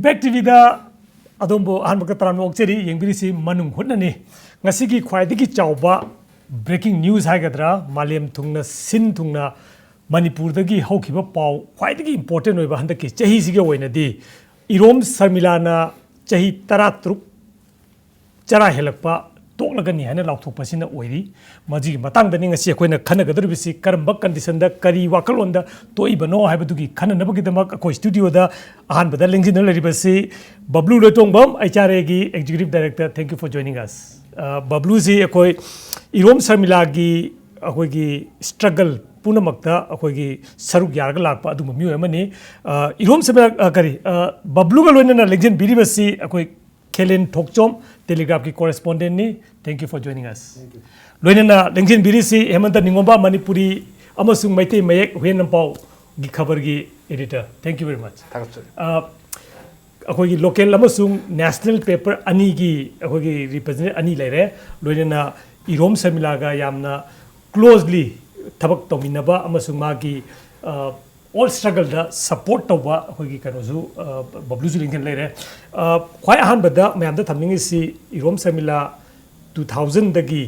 Impact TV da adonbo ahanbaka taramno okcheri yengbirisi manung hotnani ngasigi khwaidagi chawba breaking news haigadra malem thungna sin thungna manipur dagi hawkiba paw khwaidagi important oiba handaki chahi sige oinadi irom sarmilana chahi 13 chara helakpa toklagani hana lauthokpasina oiri maji matangdani ngasi akoina khanagadribisi karamba condition da kari wakalonda toibano haibadugi khananabagidama ko studio da ahanbada lengjin leribasi Bablu Lotongbam HRA gi executive director thank you for joining us Bablu ji akoi irom sarmila gi akoi gi struggle punamakta akoi gi saruk yarga lakpa adu mamiyo amani irom sarmila kari Bablu ga loina lengjin biribasi akoi Kelen Thokchom Telegraph ki correspondent ni thank you for joining us loina lengjin birisi hemanta ningomba manipuri amasung maitei mayek huenampau gi khabar gi editor thank you very much अखोगी local अमसुंग national paper अनि की अखोगी represent अनि लेरे लोइना Irom सर्मिलागा यामना closely थबक तोमिनबा अमसुंग मागी all struggle दा support तौबा अखोगी कनोजु बबलुजु Lincoln लेरे ख्वाइ अहानबदा मयामदा थमनिंग सी इरोम सर्मिला 2000 दगी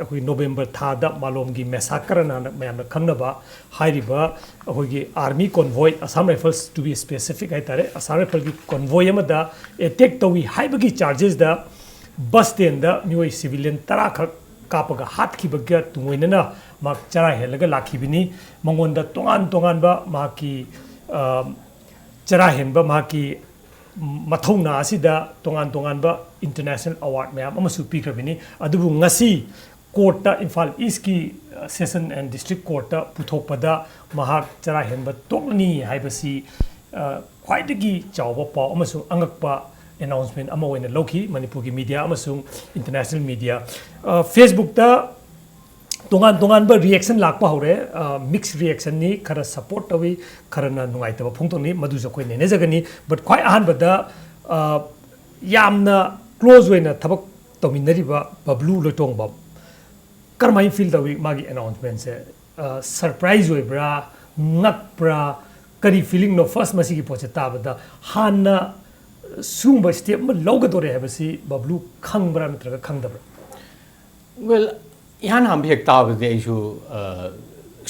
अखोगी नवंबर थादा मालोमगी मैसाकर ना मयामदा खंगनबा हाइरिबा अखोगी army convoy Assam rifles to be specific है तारे असम राइफल की कॉन्वॉय अमदा अटैक तवी हाइबगी चार्जेस दा बस स्टैंड दा मियोय सिविलियन तरा खक कापगा हाथ की बग्या तुंगोइनना मा चरा हेलगा लाखिबिनी मंगोंदा तोंगान तोंगानबा मा की चरा हेनबा मा की मथौना असिदा तोंगान तोंगानबा इंटरनेशनल अवार्ड मैम अमसु पीख्रबिनी अदुबु ngasi कोर्ट इम्फाल ईस्ट की सेशन एंड डिस्ट्रिक्ट कोर्ट पुथोकपदा महाक चरा हेनबा तोकनी हाइबसी ख्वाइदगी चावबा पाव अमसु अंगकपा announcement ama oina loki manipur ki media amasung international media Facebook ta tongan ba reaction lakpa hore mixed reaction ni khara support tawi khara na nungai ta phongtong ni madu jakoi ne jagani but khwai ahan bada yamna close oina thabak tominari ba Bablu Lotong ba karmai feel tawi magi announcement se surprise oi bra ngak bra kari feeling no first masigi poche ta bada hanna Sumba step ma logadore hai basi Bablu khangbra natra khangdabra well ihan ham hek ta ba de isu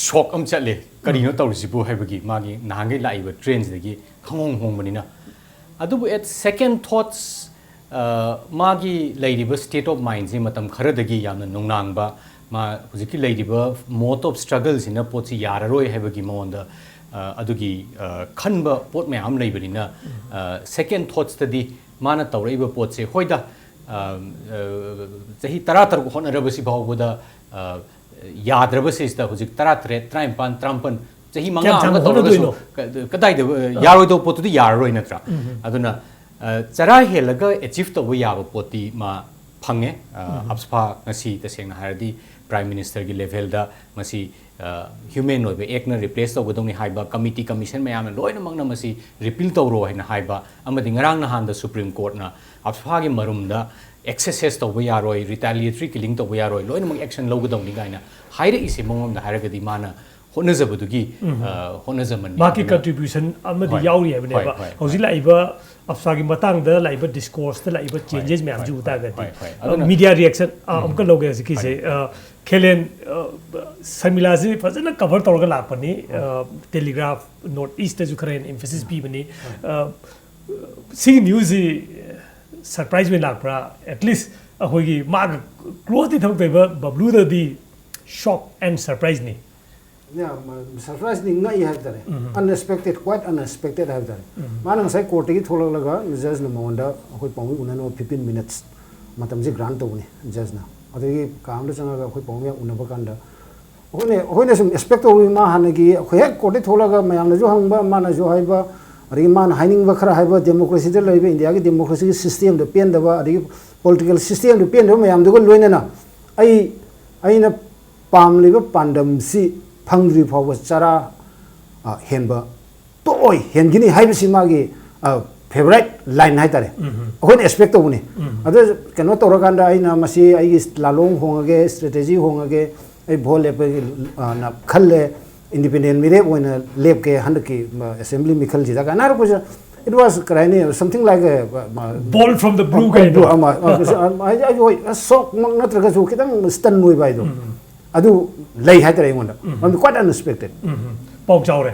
shock am chatle kari no tawrisibu haibagi magi nahangai laiba trains degi khangong hongbanina adubu at second thoughts magi laidiba state of mind ji matam khara degi yamna nongnangba ma hujiki laidiba mode of struggles ina pochi yararoi haibagi monda अदुगी खनबा पोट मैम लेबनिना second thoughts तदी माना तौरइबा pot से होइदा चही 13 होनरबसी भावबदा याद्रबसे इस्ता हुजिक 13 35 53 चही मंगा अंगा तौरबसु कदाइ यारोइदो पोतुदी यारोइ नत्रा अदुना चरा हेलगा अचीव तब याबा पोती मा फंगे अपसफा ngasi तसेंग हारदी प्राइम मिनिस्टर की लेवल दा ngasi human oibe ekna replace tawgodongni haiba committee commission mayam loina mangna masi repeal tawro haina haiba amadi ngarang na handa supreme court na apsha gi marumda excesses tawba yaroi retaliatory killing tawba yaroi loina mang action logodongni gaina haire ise mongom da hairagadi mana honazabadugi honazaman maki contribution amadi yauri habne ba hojila iba apsa gi matang da laiba discourse da laiba changes mayam ju uta gati media reaction amka loge ki se Kelen Sarmila ji fazana cover tawga lakpani Telegraph North East ju kharen emphasis bi bani see news surprise me lakpra at least ahogi mag close the thok ba Bablu da di shock and surprise ni yeah surprise ni ngai have dare unexpected quite unexpected have dare manang sai court gi thola laga judge na monda ahoi pawi unano 15 minutes matam ji grant tawni judge na adagi kam da changa khoi pawme unaba kanda hoine sum expect to ma hanagi khoi court thola ga mayam na jo hangba mana jo haiba ari man haining ba khara haiba democracy da laiba india gi democracy system da pen da ba ari political system da pen da mayam da go loina na aina pam liba pandam si phangri phawa chara henba toy hengini haiba si magi favorite line hai tare ahoin expect to ni adu keno to raganda aina masi ai lalong hongage strategy hongage ai bhole na khalle independent mire oina lep ke hand ki assembly mi khal ji da kana ro it was something like a ball from the blue kind of sok natraga su kitang stun noi bai do adu lei hai tare ngonda quite unexpected pau chawre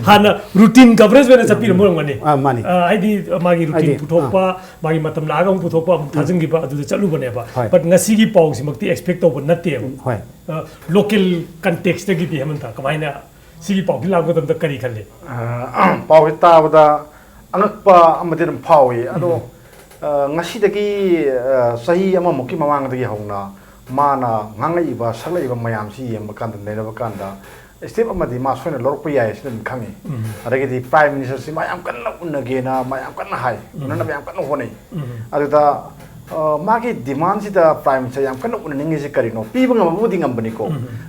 hana routine coverage when sapir mo ngani mani ID magi routine puthokpa magi matam laga puthokpa thajing gi ba adu chalu bane ba but ngasi gi pau si makti expect to natte hoi local context gi bi hamanta kamaina sigi pau gi lago tam kari khalle pau ta bada angakpa amadir phawi ado ngasi dagi sahi ama mokki mamang dagi hauna mana ngangai ba saklai ba mayam si yem kan da ne ba kan da step amadi ma soina lorpa yai sin khangi adagi di prime minister si mayam kan na unage na mayam kan hai unna mayam kan honai aduda magi demand si da prime minister yam kan unning si karino piba ngam budi ngam bani ko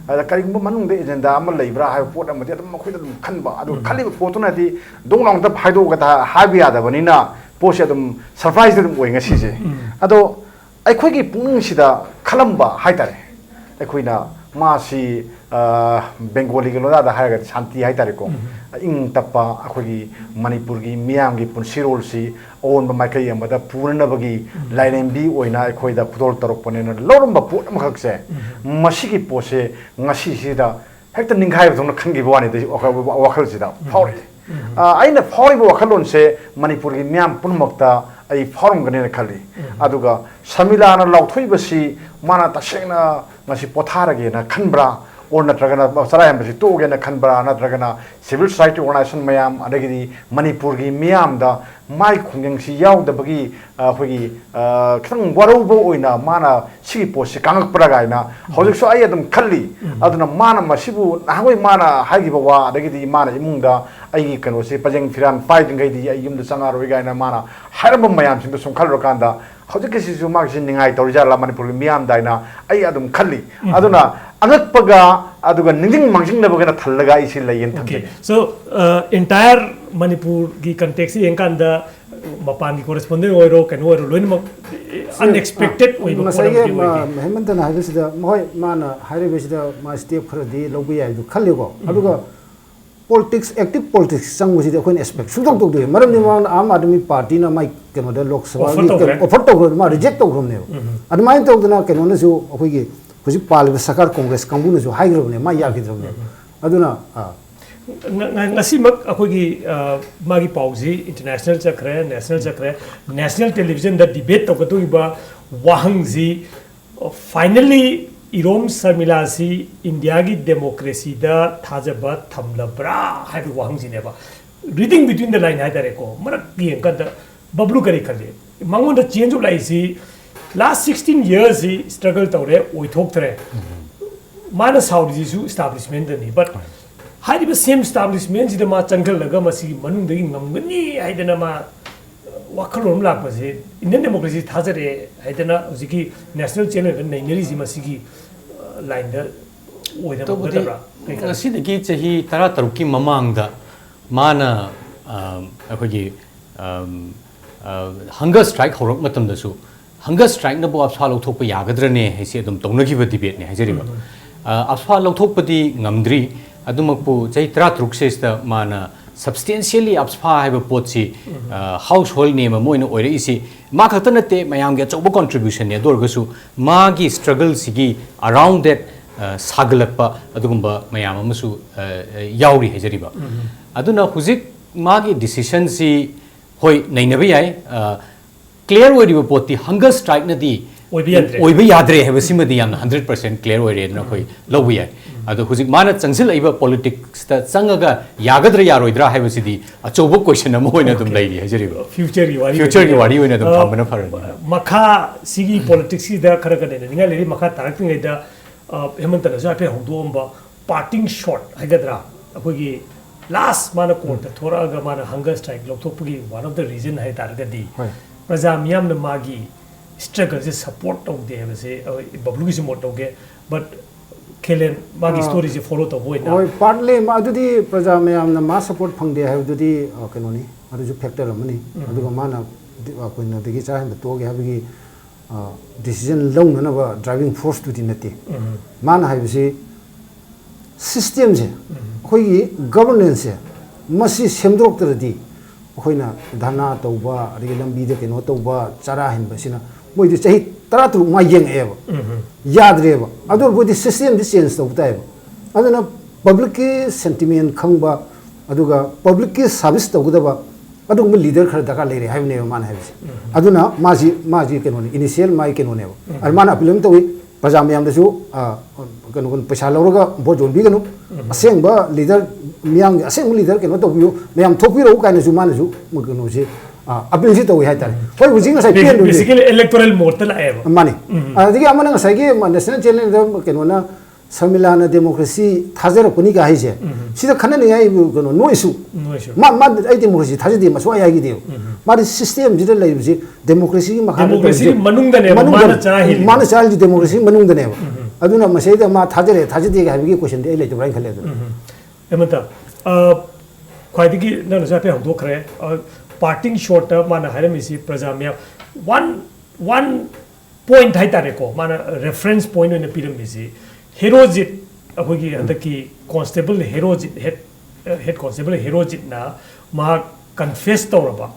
ada kari ngam manung de agenda amal leibra hai pot amadi adum khoi da khan ba adu khali pot na di donglong da phaido ga da habia da bani na post adum surprise dum oi ngasi je ado ai khoi gi pung si da khalamba hai tare ai khoi na ma si Bengali ke loda dah hari shanti hai tari ko ing tapa aku gi Manipur gi miam gi pun sirol si on ba makai yang bada purna bagi lain bi oina aku ida pudol tarok ponen lorum ba put makak se masih gi pose ngasi si da hekta ningkai betul nak kangi bawani de wakal si da pauri aina pauri ba wakalon se Manipur gi miam pun makta ai forum gane khali aduga samila na lauthoi basi mana tasena ngasi pothara ge na khanbra or natragana sarai ambasi to ge na khanbra natragana civil society organization mayam adagi Manipur gi miam da mai khungyang si yaw da bagi hogi khang waro bo oina mana sigi post kangak praga ina hojik so ai adum khalli aduna mana masibu nahoi mana hagi bawa adagi mana imungda ai kano se pajeng firan pai dingai di ai yumda sanga roi ga na mana harba mayam sin sum khalro kanda hojik si su mag sin ningai torja la Manipur gi miam da ina ai adum khalli aduna angak paga aduga ninging mangjing na bagana thallaga isi layen thamde so entire Manipur gi context yang kanda mapan gi correspondent oiro kan oiro loin unexpected oi ba masai Hemant na habi sida moi mana haire besida ma step khara di lobi ai du khalli go aduga politics active politics sang musi de khoin expect sudong tok du maram ni ma am admi party na mai keno de lok sabha ni offer to ma reject to grom ne admai to na keno na su khoi gi huji pal sakar congress kambu na su high grom ne ma ya gi drom ne aduna ngasi mak akoi gi magi pauzi international chakre national chakre national television da debate to gatu ba wahang ji finally Irom Sarmila si India gi democracy da thajaba thamlabra hai bi wahang ji ne ba reading between the line hai dare ko marak gi ka da bablu kari khale mangon da change of life si last 16 years si struggle tawre oi thok thre mana saudi ji su establishment ni but हाइब same establishment सिद मा चंगलगा मसी मनुंग दगी ngमगनी हाइदना मा वाखलोम लापसे इंडियन डेमोक्रेसी थाजरे हाइदना उजिकी नेशनल चैनल नैनरी जि मसीगी लाइन द ओइदा बदबरा ngasi chahi tara taruki mamang da mana akhoi hunger strike horok matam da su hunger strike na bo apsa lo thok pa yagadra ne haise adum tonagi ba debate ne haijari ba apsa lo thok padi ngamdri adumakpu chai tra truksesta mana substantially apspa have a potsi household name moina oire isi ma khatana te mayam ge chobo contribution ne dorgasu magi struggle sigi around that sagalakpa adugumba mayam amasu yauri hejariba aduna huzik magi decision si hoi nainabe yai clear oiriba poti hunger strike na di oibe yadre have simadi yam 100% clear oire na hoi lowi yai ado huzik mana changsil aiba politics ta changaga yagadra yaroidra haibasidi achobo question am hoina dum lairi hajariba future gi wari hoina dum thamna farani makha sigi politics si da khara kane ninga leri makha tarakting da Hemant na sa pe hongdomba parting shot hagadra akogi last mana court thora ga mana hunger strike lokthopgi one of the reason hai targadi praja miyam na magi struggle se support of de se bablu gi support of ge but Kelen magi story je follow to boy na partly ma adudi praja mayam na ma support phangde ha adudi kanoni adu ju factor amani adu ma na ko na degi cha hin to ge ha bi decision long na ba driving force to dinate man ha bi system je khoi gi governance masi semdok tardi ꯑꯩꯈꯣꯏꯅ ꯙꯔꯅꯥ ꯇꯧꯕ ꯑꯗꯒꯤ ꯂꯝꯕꯤꯗ ꯀꯩꯅꯣ ꯇꯧꯕ ꯆꯔꯥ ꯍꯦꯟꯕꯁꯤꯅ ꯃꯣꯏꯗꯤ ꯆꯍꯤ 13 ꯃꯥ ꯌꯦꯡꯉꯛꯑꯦꯕ ꯌꯥꯗ꯭ꯔꯦꯕ ꯑꯗꯨ ꯑꯣꯏꯔꯕꯗꯤ ꯁꯤꯁꯇꯦꯝꯗꯤ ꯆꯦꯟꯖ ꯇꯧꯕ ꯇꯥꯏꯕ ꯑꯗꯨꯅ ꯄꯕ꯭ꯂꯤꯛꯀꯤ ꯁꯦꯟꯇꯤꯃꯦꯟ ꯈꯪꯕ ꯑꯗꯨꯒ ꯄꯕ꯭ꯂꯤꯛꯀꯤ ꯁꯥꯔꯚꯤꯁ ꯇꯧꯒꯗꯕ ꯑꯗꯨꯒꯨꯝꯕ ꯂꯤꯗꯔ ꯈꯔ ꯗꯔꯀꯥꯔ ꯂꯩꯔꯦ ꯍꯥꯏꯕꯅꯦꯕ ꯃꯥꯅ ꯍꯥꯏꯕꯁꯦ ꯑꯗꯨꯅ ꯃꯥꯁꯤ ꯀꯩꯅꯣꯅꯤ ꯏꯅꯤꯁꯤꯌꯦꯜ ꯃꯥꯒꯤ ꯀꯩꯅꯣꯅꯦꯕ ꯑꯗꯨ ꯃꯥꯅ ꯑꯄꯤꯜ ꯑꯃ ꯇꯧꯏ ꯄ꯭ꯔꯖꯥ ꯃꯌꯥꯝꯗꯁꯨ ꯀꯩꯅꯣ ꯄꯩꯁꯥ ꯂꯧꯔꯒ ꯚꯣꯠ ꯌꯣꯟꯕꯤꯒꯅꯨ ꯑꯁꯦꯡꯕ ꯂꯤꯗꯔ ꯃꯤꯌꯥꯝꯒꯤ ꯑꯁꯦꯡꯕ ꯂꯤꯗꯔ ꯀꯩꯅꯣ ꯇꯧꯕꯤꯌꯨ ꯃꯌꯥꯝ ꯊꯣꯛꯄꯤꯔꯛꯎ ꯀꯥꯏꯅꯁꯨ ꯃꯥꯅꯁꯨ ꯀꯩꯅꯣꯁꯤ ꯑꯄꯤꯜꯁꯤ ꯇꯧꯏ ꯍꯥꯏꯇꯥꯔꯦ ꯍꯣꯏ ꯍꯧꯖꯤꯛ ꯉꯁꯥꯏ ꯕꯦꯁꯤꯀꯦꯂꯤ ꯏꯂꯦꯛꯇꯣꯔꯦꯜ ꯃꯣꯗꯇ ꯂꯥꯛꯑꯦꯕ ꯃꯥꯅꯤ ꯑꯗꯒꯤ ꯑꯃꯅ ꯉꯁꯥꯏꯒꯤ ꯅꯦꯁꯅꯦꯜ ꯆꯦꯂꯦꯟꯖꯗ ꯀꯩꯅꯣꯅ ꯁꯃꯤꯂꯥꯅ ꯗꯦꯃꯣꯀ꯭ꯔꯦꯁꯤ ꯊꯥꯖꯔꯛꯄꯅꯤ ꯀ ꯍꯥꯏꯁꯦ ꯁꯤꯗ ꯈꯟꯅꯅꯤꯡꯉꯥꯏ ꯀꯩꯅꯣ ꯅꯣꯏꯁꯨ ꯃꯥ ꯑꯩ ꯗꯦꯃꯣꯀ꯭ꯔꯦꯁꯤ ꯊꯥꯖꯗꯦ ꯃꯁꯨ ꯑꯩ ꯍꯥꯏꯈꯤꯗꯦꯕ ꯃꯥꯗꯤ ꯁꯤꯁꯇꯦꯝꯁꯤꯗ ꯂꯩꯕꯁꯤ ꯗꯦꯃꯣꯀ꯭ꯔꯦꯁꯤꯒꯤ ꯃꯈꯥꯗ ꯗꯦꯃꯣꯀ꯭ꯔꯦꯁꯤꯒꯤ ꯃꯅꯨꯡꯗꯅꯦꯕ ꯃꯥꯅ ꯆꯥꯍꯜꯂꯤ ꯗꯦꯃꯣꯀ꯭ꯔꯦꯁꯤꯒꯤ ꯃꯅꯨꯡꯗꯅꯦꯕ ꯑꯗꯨꯅ ꯃꯁꯤꯗ ꯃꯥ ꯊꯥꯖꯔꯦ ꯊꯥꯖꯗꯦ ꯍꯥꯏꯕꯒꯤ ꯀꯣꯏꯁꯟꯗꯤ ꯑꯩ ꯂꯩꯇꯕ꯭ꯔꯥ ꯍꯥꯏꯅ ꯈꯜꯂꯦ ꯑꯗꯨꯅ ꯑꯃꯇ ꯈ꯭ꯋꯥꯏꯗꯒꯤ ꯅꯪꯅꯁꯨ ꯍꯥꯏꯐꯦꯠ ꯍꯧꯗꯣꯛꯈ꯭ꯔꯦ ꯄꯥꯔꯇꯤꯡ ꯁꯣꯔꯠꯇ ꯃꯥꯅ ꯍꯥꯏꯔꯝꯃꯤꯁꯤ ꯄ꯭ꯔꯖꯥ ꯃꯌꯥꯝ ꯋꯥꯟ ꯄꯣꯏꯟꯠ ꯍꯥꯏꯇꯥꯔꯦꯀꯣ ꯃꯥꯅ ꯔꯦꯐꯔꯦꯟꯁ ꯄꯣꯏꯟꯠ ꯑꯣꯏꯅ ꯄꯤꯔꯝꯃꯤꯁꯤ ꯍꯦꯔꯣꯖꯤꯠ ꯑꯩꯈꯣꯏꯒꯤ ꯍꯟꯗꯛꯀꯤ ꯀꯣꯟꯁꯇꯦꯕꯜ ꯍꯦꯔꯣꯖꯤꯠ ꯍꯦꯗ ꯀꯣꯟꯁꯇꯦꯕꯜ ꯍꯦꯔꯣꯖꯤꯠꯅ ꯃꯍꯥꯛ ꯀꯟꯐꯦꯁ ꯇꯧꯔꯕ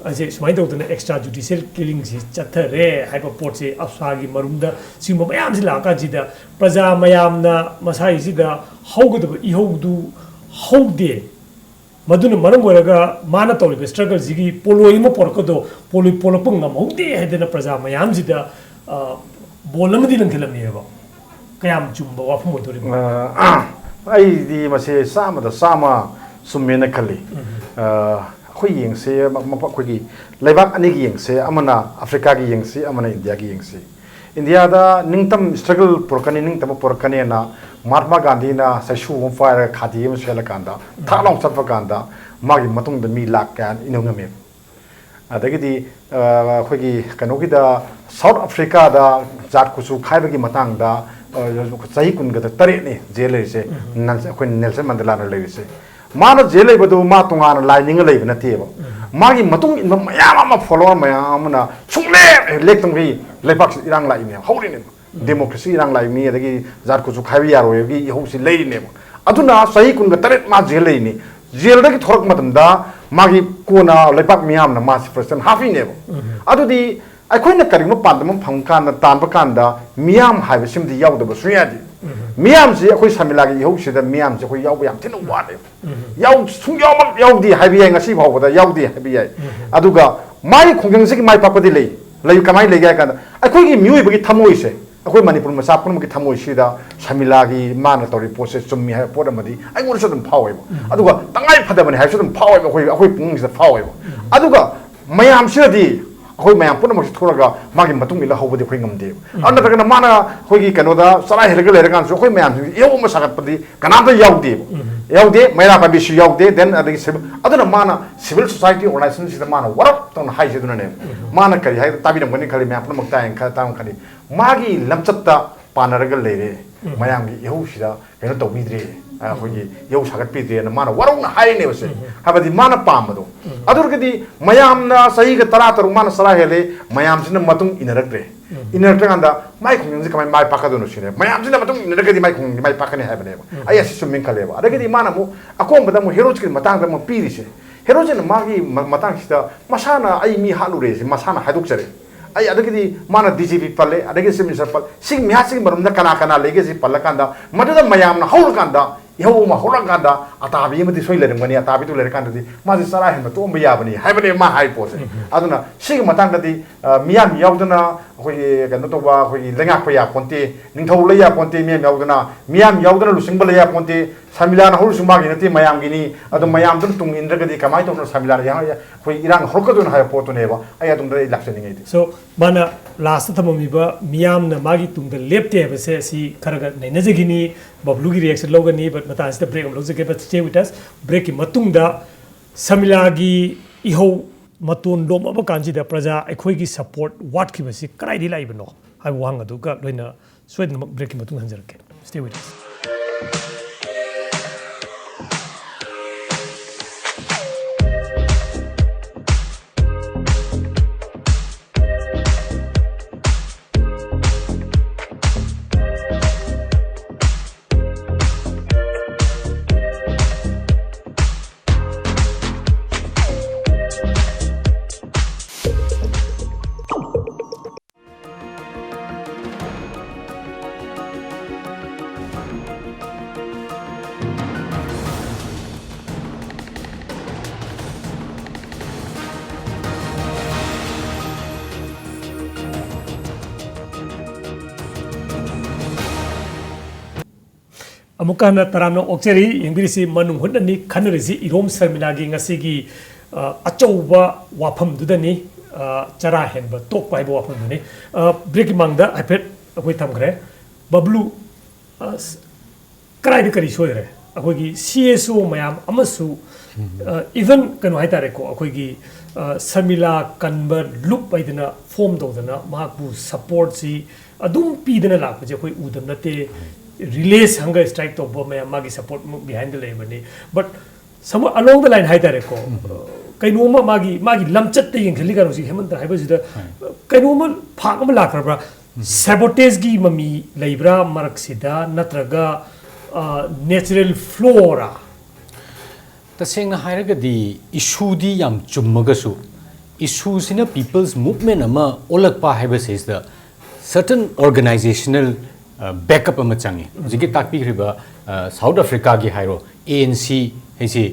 ꯑꯁꯤ ꯁꯨꯃꯥꯏꯅ ꯇꯧꯗꯅ ꯑꯦꯛꯁꯇ꯭ꯔꯥ ꯖꯨꯗꯤꯁꯤꯌꯦꯜ ꯀꯤꯂꯤꯡꯁꯤ ꯆꯠꯊꯔꯦ ꯍꯥꯏꯕ ꯄꯣꯠꯁꯤ ꯑꯞꯁꯥꯒꯤ ꯃꯔꯨꯝꯗ ꯁꯤꯒꯨꯝꯕ ꯃꯌꯥꯝꯁꯤ ꯂꯥꯛꯑꯀꯥꯟꯁꯤꯗ ꯄ꯭ꯔꯖꯥ ꯃꯌꯥꯝꯅ ꯃꯁꯥꯒꯤꯁꯤꯗ ꯍꯧꯒꯗꯕ ꯏꯍꯧꯗꯨ ꯍꯧꯗꯦ ꯃꯗꯨꯅ ꯃꯔꯝ ꯑꯣꯏꯔꯒ ꯃꯥꯅ ꯇꯧꯔꯤꯕ ꯁ꯭ꯇ꯭ꯔꯒꯜꯁꯤꯒꯤ ꯄꯣꯂꯣꯏ ꯑꯃ ꯄꯣꯔꯛꯀꯗꯣ ꯄꯣꯂꯣꯏ ꯄꯣꯔꯛꯄ ꯉꯝꯍꯧꯗꯦ ꯍꯥꯏꯗꯅ ꯄ꯭ꯔꯖꯥ ꯃꯌꯥꯝꯁꯤꯗ ꯕꯣꯜ ꯑꯃꯗꯤ ꯂꯪꯈꯠꯂꯝꯃꯦꯕ ꯀꯌꯥꯝ ꯆꯨꯝꯕ ꯋꯥꯐꯝ ꯑꯣꯏꯗꯣꯔꯤꯕ ꯑꯩꯗꯤ ꯃꯁꯤ ꯆꯥꯝꯃꯗ ꯆꯥꯝꯃ ꯆꯨꯝꯃꯦꯅ ꯈꯜꯂꯤ ꯑꯩꯈꯣꯏ ꯌꯦꯡꯁꯦ ꯑꯩꯈꯣꯏꯒꯤ ꯂꯩꯕꯥꯛ ꯑꯅꯤꯒꯤ ꯌꯦꯡꯁꯦ ꯑꯃꯅ ꯑꯐ꯭रिꯀꯥꯒꯤ ꯌꯦꯡꯁꯤ ꯑꯃꯅ ꯏꯟꯗꯤꯌꯥꯒꯤ ꯌꯦꯡꯁꯤ ꯏꯟꯗꯤꯌꯥꯗ ꯅꯤꯡꯇꯝ ꯁ꯭ꯇ꯭ꯔꯒꯜ ꯄꯨꯔꯛꯀꯅꯤ ꯅꯤꯡꯇꯝꯕ ꯄꯨꯔꯛꯀꯅꯤꯅ ꯃꯍꯥꯠꯃꯥ ꯒꯥꯟꯙꯤꯅ ꯆꯩꯁꯨ ꯑꯃ ꯄꯥꯏꯔꯒ ꯈꯥꯗꯤ ꯑꯃ ꯁꯦꯠꯂꯀꯥꯟꯗ ꯊꯥꯛ ꯂꯥꯎ ꯆꯠꯄ ꯀꯥꯟꯗ ꯃꯥꯒꯤ ꯃꯇꯨꯡꯗ ꯃꯤ ꯂꯥꯛ ꯀꯌꯥ ꯏꯅꯧ ꯉꯝꯃꯦꯕ ꯑꯗꯒꯤꯗꯤ ꯑꯩꯈꯣꯏꯒꯤ ꯀꯩꯅꯣꯒꯤꯗ ꯁꯥꯎꯠ ꯑꯐ꯭ꯔꯤꯀꯥꯗ ꯖꯥꯠ ꯀꯨꯆꯨ ꯈꯥꯏꯕꯒꯤ ꯃꯇꯥꯡꯗ ꯆꯍꯤ 19 ꯖꯦꯜ ꯂꯩꯔꯤꯁꯦ ꯑꯩꯈꯣꯏ ꯅꯦꯜꯁꯟ ꯃꯟꯗꯦꯂꯥꯅ ꯂꯩꯔꯤꯁꯦ ꯃꯥꯅ ꯖꯦꯜ ꯂꯩꯕꯗꯨ ꯃꯥ ꯇꯣꯉꯥꯟꯅ ꯂꯥꯏꯅꯤꯡꯉ ꯂꯩꯕ ꯅꯠꯇꯦꯕ ꯃꯥꯒꯤ ꯃꯇꯨꯡꯏꯟꯕ ꯃꯌꯥꯝ ꯑꯃ ꯐꯣꯂꯣꯋꯔ ꯃꯌꯥꯝ ꯑꯃꯅ ꯂꯦꯛꯇꯕꯒꯤ ꯂꯩꯕꯥꯛꯁꯤ ꯏꯔꯥꯡ ꯂꯥꯛꯏꯅꯦꯕ ꯍꯧꯔꯤꯅꯦꯕ ꯗꯦꯃꯣꯀ꯭ꯔꯦꯁꯤ ꯏꯔꯥꯡ ꯂꯥꯛꯏꯅꯤ ꯑꯗꯒꯤ ꯖꯥꯠ ꯀꯨꯆꯨ ꯈꯥꯏꯕ ꯌꯥꯔꯣꯏꯕꯒꯤ ꯏꯍꯧꯁꯤ ꯂꯩꯔꯤꯅꯦꯕ ꯑꯗꯨꯅ ꯆꯍꯤ 19 ꯃꯥ ꯖꯦꯜ ꯂꯩꯔꯤꯅꯤ ꯖꯦꯜꯗꯒꯤ ꯊꯣꯔꯛꯄ ꯃꯇꯝꯗ ꯃꯥꯒꯤ ꯀꯣꯟꯅ ꯂꯩꯕꯥꯛ ꯃꯤꯌꯥꯝꯅ ꯃꯥꯁꯤ ꯄ꯭ꯔꯁꯤꯗꯦꯟ ꯍꯥꯞꯄꯤꯅꯦꯕ ꯑꯗꯨꯗꯤ ꯑꯩꯈꯣꯏꯅ ꯀꯔꯤꯒꯨꯝꯕ ꯄꯥꯟꯗꯝ ꯑꯃ ꯐꯪꯀꯥꯟꯗ ꯇꯥꯟꯕ ꯀꯥꯟꯗ ꯃꯤꯌꯥꯝ ꯍꯥꯏꯕꯁꯤꯃꯗꯤ ꯌꯥꯎꯗꯕ ꯁꯨꯡꯌꯥ ꯌꯥꯗꯦ ꯃꯤꯌꯥꯝꯁꯤ ꯑꯩꯈꯣꯏ ꯁꯃꯤꯂꯥꯒꯤ ꯏꯍꯧꯁꯤꯗ ꯃꯤꯌꯥꯝꯁꯤ ꯑꯩꯈꯣꯏ ꯌꯥꯎꯕ ꯌꯥꯝ ꯊꯤꯅ ꯋꯥꯠꯂꯦꯕ ꯁꯨꯡꯌꯥꯎꯃꯛ ꯌꯥꯎꯗꯦ ꯍꯥꯏꯕ ꯌꯥꯏ ꯉꯁꯤ ꯐꯥꯎꯕꯗ ꯌꯥꯎꯗꯦ ꯍꯥꯏꯕ ꯌꯥꯏ ꯑꯗꯨꯒ ꯃꯥꯒꯤ ꯈꯣꯡꯖꯪꯁꯤꯒꯤ ꯃꯥꯏ ꯄꯥꯛꯄꯗꯤ ꯂꯩ ꯀꯃꯥꯏꯅ ꯂꯩꯒꯦ ꯍꯥꯏ ꯀꯥꯟꯗ ꯑꯩꯈꯣꯏꯒꯤ ꯃꯤꯑꯣꯏꯕꯒꯤ ꯊꯃꯣꯏꯁꯦ ꯑꯩꯈꯣꯏ ꯃꯅꯤꯄꯨꯔ ꯃꯆꯥ ꯄꯨꯝꯅꯃꯛꯀꯤ ꯊꯃꯣꯏꯁꯤꯗ ꯁꯃꯤꯂꯥꯒꯤ ꯃꯥꯅ ꯇꯧꯔꯤꯕ ꯄꯣꯠꯁꯦ ꯆꯨꯝꯃꯤ ꯍꯥꯏꯕ ꯄꯣꯠ ꯑꯃꯗꯤ ꯑꯩꯉꯣꯟꯗꯁꯨ ꯑꯗꯨꯝ ꯐꯥꯎꯋꯦꯕ ꯑꯗꯨꯒ ꯇꯉꯥꯏ ꯐꯗꯕꯅꯤ ꯍꯥꯏꯕꯁꯨ ꯑꯗꯨꯝ ꯐꯥꯎꯋꯦꯕ ꯑꯩꯈꯣꯏ ꯄꯨꯛꯅꯤꯡꯁꯤꯗ ꯐꯥꯎꯋꯦꯕ ꯑꯗꯨꯒ ꯃꯌꯥꯝꯁꯤꯗꯗꯤ ꯑꯩꯈꯣꯏ ꯃꯌꯥꯝ ꯄꯨꯝꯅꯃꯛꯁꯤ ꯊꯣꯛꯂꯒ ꯃꯥꯒꯤ ꯃꯇꯨꯡ ꯏꯟꯅ ꯍꯧꯕꯗꯤ ꯑꯩꯈꯣꯏ ꯉꯝꯗꯦꯕ ꯑꯗꯨ ꯅꯠꯇ꯭ꯔꯒꯅ ꯃꯥꯅ ꯑꯩꯈꯣꯏꯒꯤ ꯀꯩꯅꯣꯗ ꯆꯔꯥ ꯍꯦꯜꯂꯒ ꯂꯩꯔꯀꯥꯟꯗꯁꯨ ꯑꯩꯈoi ꯃꯌꯥꯝꯁꯤꯡ ꯏꯍꯧ ꯑꯃ ꯁꯥꯒꯠꯄꯗꯤ ꯀꯅꯥꯝꯇ ꯌꯥꯎꯗꯦ ꯃꯩꯔꯥ ꯄꯥꯏꯕꯤꯁꯨ ꯌꯥꯎꯗꯦ ꯗꯦꯟ ꯑꯗꯒꯤ ꯑꯗꯨꯅ ꯃꯥꯅ ꯁꯤꯚꯤꯜ ꯁꯣꯁꯥꯏꯇꯤ ꯑꯣꯔꯒꯅꯥꯏꯖꯦꯁꯟꯁꯤꯗ ꯃꯥꯅ ꯋꯥꯔꯛ ꯇꯧꯅ ꯍꯥꯏꯁꯦ ꯑꯗꯨꯅꯅꯦꯕ ꯃꯥꯅ ꯀꯔꯤ ꯍꯥꯏ ꯇꯥꯕꯤꯔꯝꯒꯅꯤ ꯈꯜꯂꯤ ꯃꯌꯥꯝ ꯄꯨꯝꯅꯃꯛ ꯇꯥꯕ ꯈꯜꯂꯤ ꯃꯥꯒꯤ ꯂꯝꯆꯠꯇ ꯄꯥꯟꯅꯔꯒ ꯂꯩꯔꯦ ꯃꯌꯥꯝꯒꯤ ꯏꯍꯧꯁꯤꯗ ꯀꯩꯅꯣ ꯇꯧꯕꯤꯗ꯭ꯔꯦ ꯑꯩꯈꯣꯏꯒꯤ ꯏꯍꯧ ꯁꯥꯒꯠꯄꯤꯗ꯭ꯔꯦꯅ ꯃꯥꯅ ꯋꯥꯔꯧꯅ ꯍꯥꯏꯔꯤꯅꯦꯕꯁꯦ ꯍꯥꯏꯕꯗꯤ ꯃꯥꯅ ꯄꯥꯝꯕꯗꯣ ꯑꯗꯨꯔꯒꯗꯤ ꯃꯌꯥꯝꯅ ꯆꯍꯤꯒ 13 ꯃꯥꯅ ꯆꯔꯥ ꯍꯦꯜꯂꯦ ꯃꯌꯥꯝꯁꯤꯅ ꯃꯇꯨꯡ ꯏꯟꯅꯔꯛꯇ꯭ꯔꯦ ꯏꯟꯅꯔꯛꯇ꯭ꯔꯀꯥꯟꯗ ꯃꯥꯏ ꯈꯣꯡꯖꯪꯁꯤ ꯀꯃꯥꯏꯅ ꯃꯥꯏ ꯄꯥꯛꯀꯗꯣꯏꯅꯣ ꯁꯤꯅꯦ ꯃꯌꯥꯝꯁꯤꯅ ꯃꯇꯨꯡ ꯏꯟꯅꯔꯒꯗꯤ ꯃꯥꯏ ꯈꯣꯡꯖꯪꯁꯤ ꯃꯥꯏ ꯄꯥꯛꯀꯅꯤ ꯍꯥꯏꯕꯅꯦꯕ ꯑꯩ ꯑꯁꯤ ꯆꯨꯝꯃꯤ ꯈꯜꯂꯦꯕ ꯑꯗꯒꯤꯗꯤ ꯃꯥꯅ ꯑꯃꯨꯛ ꯑꯀꯣꯟꯕꯗ ꯑꯃꯨꯛ ꯍꯦꯔꯣꯖꯤꯠꯀꯤ ꯃꯇꯥꯡꯗ ꯑꯃꯨꯛ ꯄꯤꯔꯤꯁꯦ ꯍꯦꯔꯣꯖꯤꯠꯅ ꯃꯥꯒꯤ ꯃꯇꯥꯡꯁꯤꯗ ꯃꯁꯥꯅ ꯑꯩ ꯃꯤ ꯍꯥꯠꯂꯨꯔꯦꯁꯤ ꯃꯁꯥꯅ ꯍꯥꯏꯗꯣꯛꯆꯔꯦ ꯑꯩ ꯑꯗꯒꯤꯗꯤ ꯃꯥꯅ DGP ꯄꯜꯂꯦ ꯑꯗꯒꯤ ꯆꯤꯐ ꯃꯤꯅꯤꯁꯇꯔ ꯄꯜ ꯁꯤꯒꯤ ꯃꯤꯍꯥꯠꯁꯤꯒꯤ ꯃꯔꯝꯗ ꯀꯅꯥ ꯂꯩꯒꯦꯁꯤ ꯄꯜꯂꯀꯥꯟꯗ ꯃꯗꯨꯗ ꯃꯌꯥꯝꯅ ꯍꯧꯔꯀꯥꯟꯗ ihau ma holang kanda atabi yamati soi lereng mani atabi tu lereng kanda di masih salah hen betul mbaya bani hai bani ma hai pose aduna sig matang tadi miyam yaudana koi kan to ba koi lengak pa ya ponte ningthau le ya ponte miyam yaudana lusing bal ya ponte samilana hol sumba gi nati mayam gini adu mayam dun tung indra gadi kamai to samilana ya koi irang horkadun hai poto neba ai adum dai lakse ningai so mana last thamami ba miyam na magi tung da lepte ba se si kharaga nainajagini bablu gi reaction logani but mata asta break am logje but stay with us break ki matung da samilagi ihau matun dom aba kanji da praja ekhoi gi support what ki basi karai di lai bano hai wang adu ka loina soidna break ki matung hanjarke stay with us अमुकाना तरानो ओक्चेरी यंगबिरिसी मनुंग हुननी खनरिसी Irom शर्मिलागी ngasiगी अचौबा वाफम दुदनी चरा हेनबा तोक पाइबो वाफम दुनी break मांगदा हाइफेट अखोय थमखरे Bablu कराइद करी सोयरे अखोयगी CSO मयाम अमसु even कनो हाइतारेको अखोयगी शर्मिला कन्बर लुप पाइदना फॉर्म दौदना माकबु सपोर्ट सी अदुम पीदना लापजे अखोय उदम नते रिलेस हंगर स्ट्राइक तो मैं मागी सपोर्ट बिहाइंड द लेबनी but some along the line हाइतारेको कइनोमा मागी मागी लमचत ते यंगखली गारोसी हेमंत हाइबसिदा कइनोमा फाक अम लाखरब्रा सैबोटेज की ममी लेब्रा मरक्सिदा नत्रगा नेचुरल फ्लोरा तसेंगना हायरगदी इशूदी याम चुम्मगसु इशू सिना पीपल्स मूवमेंट अमा ओलकपा हाइबसिदा सर्टेन ऑर्गेनाइजेशनल बैकअप अमा चंगे जिकि ताकपीखरिबा साउथ अफ्रीका की हाइरो ANC हैसी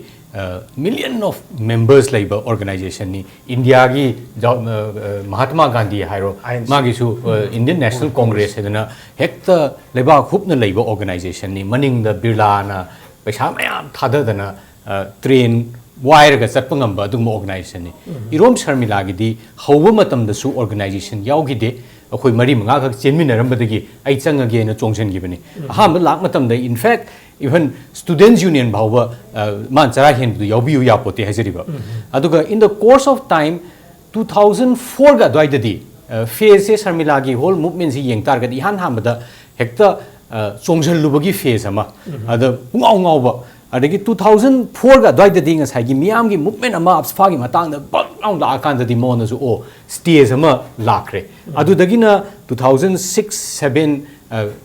मिलियन ऑफ मेंबर्स लाइबा ऑर्गेनाइजेशन नि इंडिया की महात्मा गांधी हाइरो मागिसु इंडियन नेशनल कांग्रेस हेदना हेक्ता लेबा खुपना लाइबा ऑर्गेनाइजेशन नि मनिंग द बिरला ना पैसा मयाम थाददना ट्रेन वायर का चटपंगम अदुम ऑर्गेनाइजेशन नि इरोम शर्मिला गिदी हौबा मतमदसु ऑर्गेनाइजेशन यावगिदे अखोय मरी मंगा खक चेनमिनरमबदगी आई चंगगेना चोंगजनगिबनी अहाम लाक मतमदा इनफैक्ट इवन स्टूडेंट्स यूनियन भावबा मान चरा हेनदु यावबियु यापोते हाजरिबा अदुगा in the course of time 2004 गा द्वाइददी फेज से शर्मिलागी होल मूवमेंट से येंगतारगदी हान हामदा हेक्ता चोंगजलुबगी फेज अमा अद पुंगाव गावबा अदगी 2004 गा द्वाइददी ngasai मियामगी मूवमेंट अमा अपसफागी मतांगदा बग लाउ लाकांददी मोनसु ओ स्टेज अमा लाखरे अदुदगिना 2006-7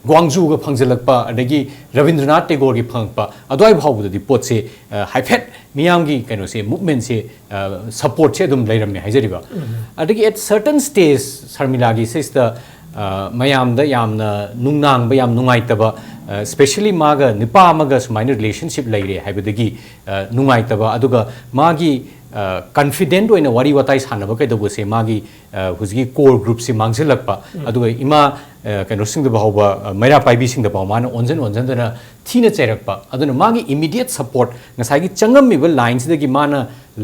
ग्वांगजू का फंगजलकपा अदगी रविंद्रनाथ टैगोर की फंगपा अदवाई भावबददी पोतसे हाइफेट मियामगी कनो से मूवमेंट से सपोर्ट से दुम लेरमे हाइजरिबा अदगी एट सर्टेन स्टेज शर्मिलागी सिस्ता मयामदा यामना नुंगनांगबा याम नुंगाइतबा स्पेशली मागा निपा अमगा सुमाइना रिलेशनशिप लेरे हाइबदगी नुंगाइतबा अदुगा मागी कॉन्फिडेंट होइना वारी वाताई सानबा कैदबसे मागी हुजगी कोर ग्रुप से मांगजलकपा अदुगा इमा कनो सिंगद बाहुबा मैरा पाइबी सिंगद बाहु माना ओनजन थीना चैरकपा अदुना मागी इमीडिएट सपोर्ट नसागी चंगमिबा लाइन सिदगी माना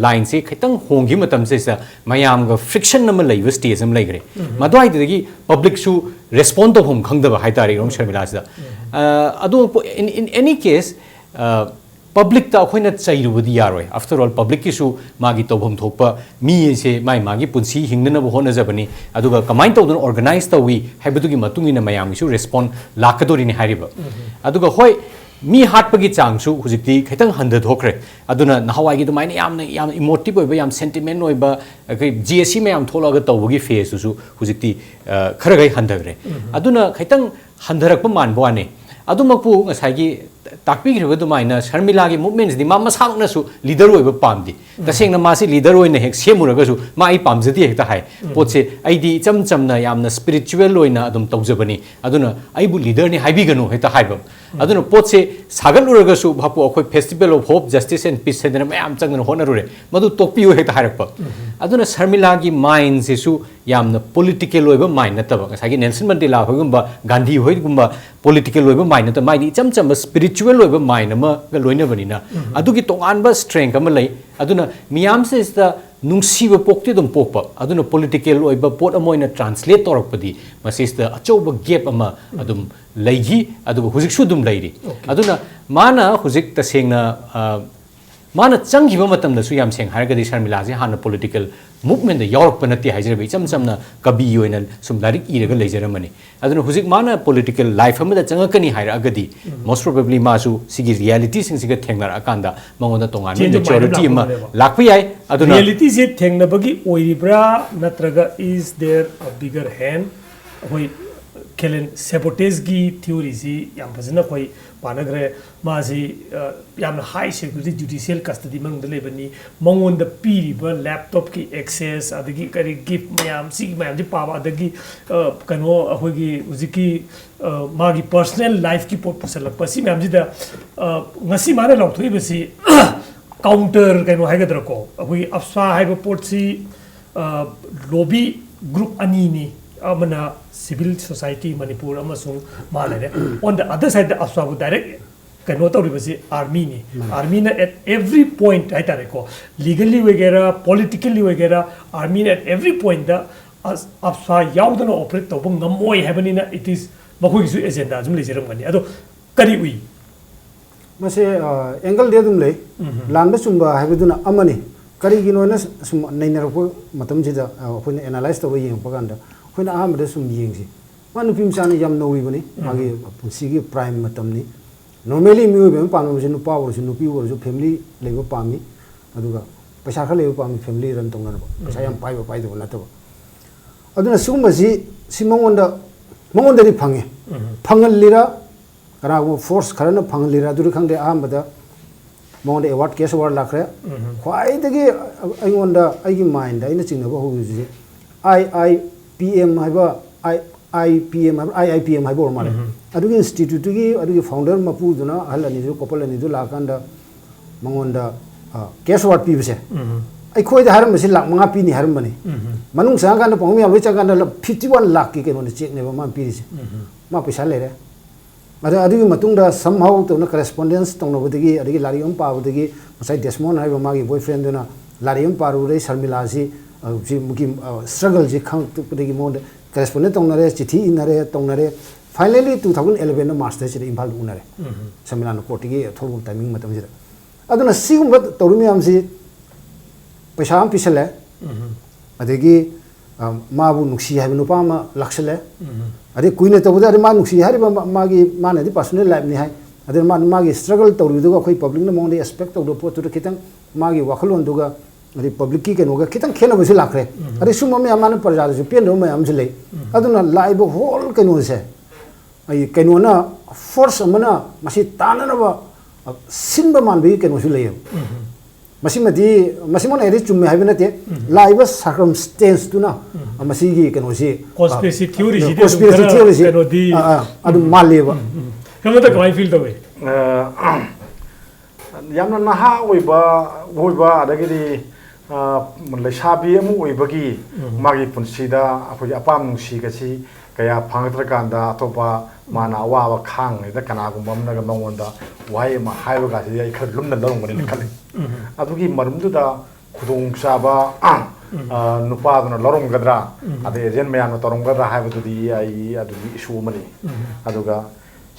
लाइन से खितंग होंगी मतम से मयामगा फ्रिक्शन नम लेब स्टेज अम लेग्रे मदवाइदगी पब्लिक सु रेस्पोंड तो हम खंगदबा हाइतारे रोम शर्मिला से अदु इन एनी केस पब्लिक ता अखोइना चैरुबदी यारोय आफ्टर ऑल पब्लिक किसु मागी तोभम थोपा मी से मागी पुंसी हिंगनब होनजबनी अदुगा कमाइन तौदन ऑर्गेनाइज तवी हाइबदुगी मतुंगिना मयामिसु रेस्पोंड लाकदोरिनि हारिबा अदुगा होय मी हाटपगी चांगसु हुजिक्ति खैतंग हंदथोखरे अदुना नहावाइगी दुमाइना याम इमोटिव ओइबा याम सेंटिमेंट ओइबा GSC मयाम थोलागा तौबगी फेससु हुजिक्ति खरगै हंदगरे अदुना खैतंग हंदरकपा मानबवाने अदुमकपु ngasai ताकपीग्रिबा दुमाइना शर्मिलागी मूवमेंट्स दि मा मसामकनासु लीडर ओइबा पामदि तसेंगना मासी लीडर ओइना हेक सेमुरगसु मा आई पामजदि हेक्ता हाय पोतसे आइदि चम चमना यामना स्पिरिचुअल ओइना अदुम तौजबनी अदुना आइबु लीडर नि हाइबिगनु हेक्ता हाइबम अदुना पोतसे सागलुरगसु भापु अखोय festival of hope justice and peace सेदना मयाम चंगना होनरुरे मदु तोकपियु हेक्ता हाइरकपा अदुना शर्मिलागी माइंड सेसु यामना पॉलिटिकल ओइबा माइंड नतबा ngasai नेल्सन मंडेला होगुम्बा गांधी होइगुम्बा पॉलिटिकल ओइबा माइंड नत माइदि चम चम स्पिरिचुअल ओइबा माइंड अमा गा लोइनबनिना अदुगी तोंगानबा स्ट्रेंथ अमा लई अदुना मियाम से इस नुंसीबा पोक्ति दुम पोकपा अदुना पॉलिटिकल ओइबा पोट अमोइना ट्रांसलेट तौरकपदी मसिस्ता अचौबा गैप अमा अदुम लैगी अदुगा हुजिकसु दुम लैरी अदुना माना हुजिक तसेंगना माना चंगिबा मतमदसु याम सेंग हारगदि शर्मिला जे हाना पॉलिटिकल मूवमेंट द यावरकपा नति हाइजरबे चम चमना कबी ओइना सुम लारिक इरगा लेजरमनी अदुना हुजिक माना पॉलिटिकल लाइफ अमदा चंगकनी हाइरगदि मोस्ट प्रोबेबली मासु सिगी रियलिटी सिंग सिगा थेंगनार अकांदा मंगोदा तोंगान मेच्योरिटी अमा लाखपि याय अदुना रियलिटी जे थेंगनबगी ओइरिब्रा नत्रगा is there a bigger hand होय केलेन सैबोटेज की थ्योरी सी याम फजना कोई पानगरे मासी याम हाई सिक्योरिटी जुडिशियल कस्टडी मंगद लेबनी मंगोन द पीरिबा लैपटॉप की एक्सेस अदगी करी गिफ्ट मयाम सी मयाम जी पावा अदगी कनो अखोगी उजिकी मागी पर्सनल लाइफ की पोट पुसलक पसी मयाम जी द ngasi माने लौथोई बसी काउंटर कनो हाइगद्रको अखोगी अफसा हाइबा पोट सी लॉबी ग्रुप अनीनी amana civil society manipur amasung malare on the other side the aswabu direct कनो तौरीबसी आर्मी ने आर्मी ने एट एवरी पॉइंट हाइतारे को लीगली वगैरह पॉलिटिकली वगैरह आर्मी ने at every point the AFSPA याउदन ऑपरेट तब ngमोय हैबनिना इट इज मखोगिसु एजेंडा जुम लेजरमगनी अदो करी उई मसे एंगल दे दुम ले लानबे सुंबा हैबदुना अमनी करीगिनोना सुम नैनरपो मतमजिदा अखोइन एनालाइज तब येंगपगांदा अखोइन आमदे सुम येंगसि मा नुपि मचानी याम नौइबनी मागी पुंसिगी प्राइम मतमनी नॉर्मली म्यूब पामी नुपा नुपी फैमिली लेब पामी पैसा खर लेब पामी फैमिली रन तौन पैसा याम पाइब पाइदब नतब अदुना सुगुमसी सि मंगोंदरी फंगे फंगलीरा कनागुम फोर्स खरना फंगलीरा दुरी खंगदे अहमदा मंगोंदे अवार्ड केस अवार्ड लाखरे ख्वाइदगी अइगोंदा अइगी माइंड अइना चिंगनबा होजुजी IIPM हाइबा IIPM हाइबा ओरमाले अदुगी इंस्टीट्यूट की अदुगी फाउंडर मपुदुना अहल अनिजु कपल अनिजु लाकांदा मंगोंदा केस अवार्ड पीबसे अखोइद हारमसे लाख मंगा पीनी हारमबने मनुंग सांगांदा पंगमी यालोइ चागांदा 51 लाख की केनो चेकनेबा मा पीरिसे मा पैसा लेरे अदु अदुगी मतुंगदा समहाउ तोना करेस्पोंडेंस तोंनबदगी अदुगी लारियम पाबदगी मसाइ डेस्मोन हाइबा मागी बॉयफ्रेंड दुना लारियम पारुरे शर्मिलासी जी मुकी स्ट्रगल जी खंगतपदगी मोंद करेस्पोंडेंट तोंनरे चिठी इनरे तोंनरे फाइनली 2011 ना मार्च से इम्फाल उनरे शर्मिला कोर्ट की थोल टाइमिंग मतमजिदा अदुना सिगुम तौरुमी आमसी पैसा हम पिसले अदगी माबु नुक्सी हाइब नुपा मा लक्षले अदे कुइने तबुदा अदे मा नुक्सी हारिबा मागी मानदि पर्सनल लाइफ नि हाय अदे मागी स्ट्रगल तौरुदुगा अखोइ पब्लिक न मोंदे एक्सपेक्ट तौदो पोतु खितंग मागी वखलोन दुगा अदे पब्लिक की केनोगा खितंग खेनबसु लाखरे अदे सुममे अमान प्रजाजु पेन रो मयाम से ले अदुना लाइब होल केनो से आई केनोना फोर्स अमना मसी ताननबा सिनबा मानबी केनोसु ले मसीमन एरी चुम्मे हाइब नते लाइव सर्कमस्टेंस तुना मसीगी केनोसी कॉन्स्पिरेसी थ्योरी केनोदी अदु मालेबा कमता कमाई फील तवे यामना नहा ओइबा अदगिरी लैसाबी अमु ओइबगी मागी पुंसीदा अखोइ अपाम नुंसीगसी कया फांगद्रकांदा अतोपा माना अवाबा खांगनेदा कनागुम अमनगा मंगोंदा वाय मा हाइबगासी आई खर लुमना लरंगबने खले अदुगी मरमदुदा खुदोंग साबा नुपादुना लरंगद्रा अदे एजेंट मयान तरंगद्रा हाइबदुदी आई अदुगी इशू मनी अदुगा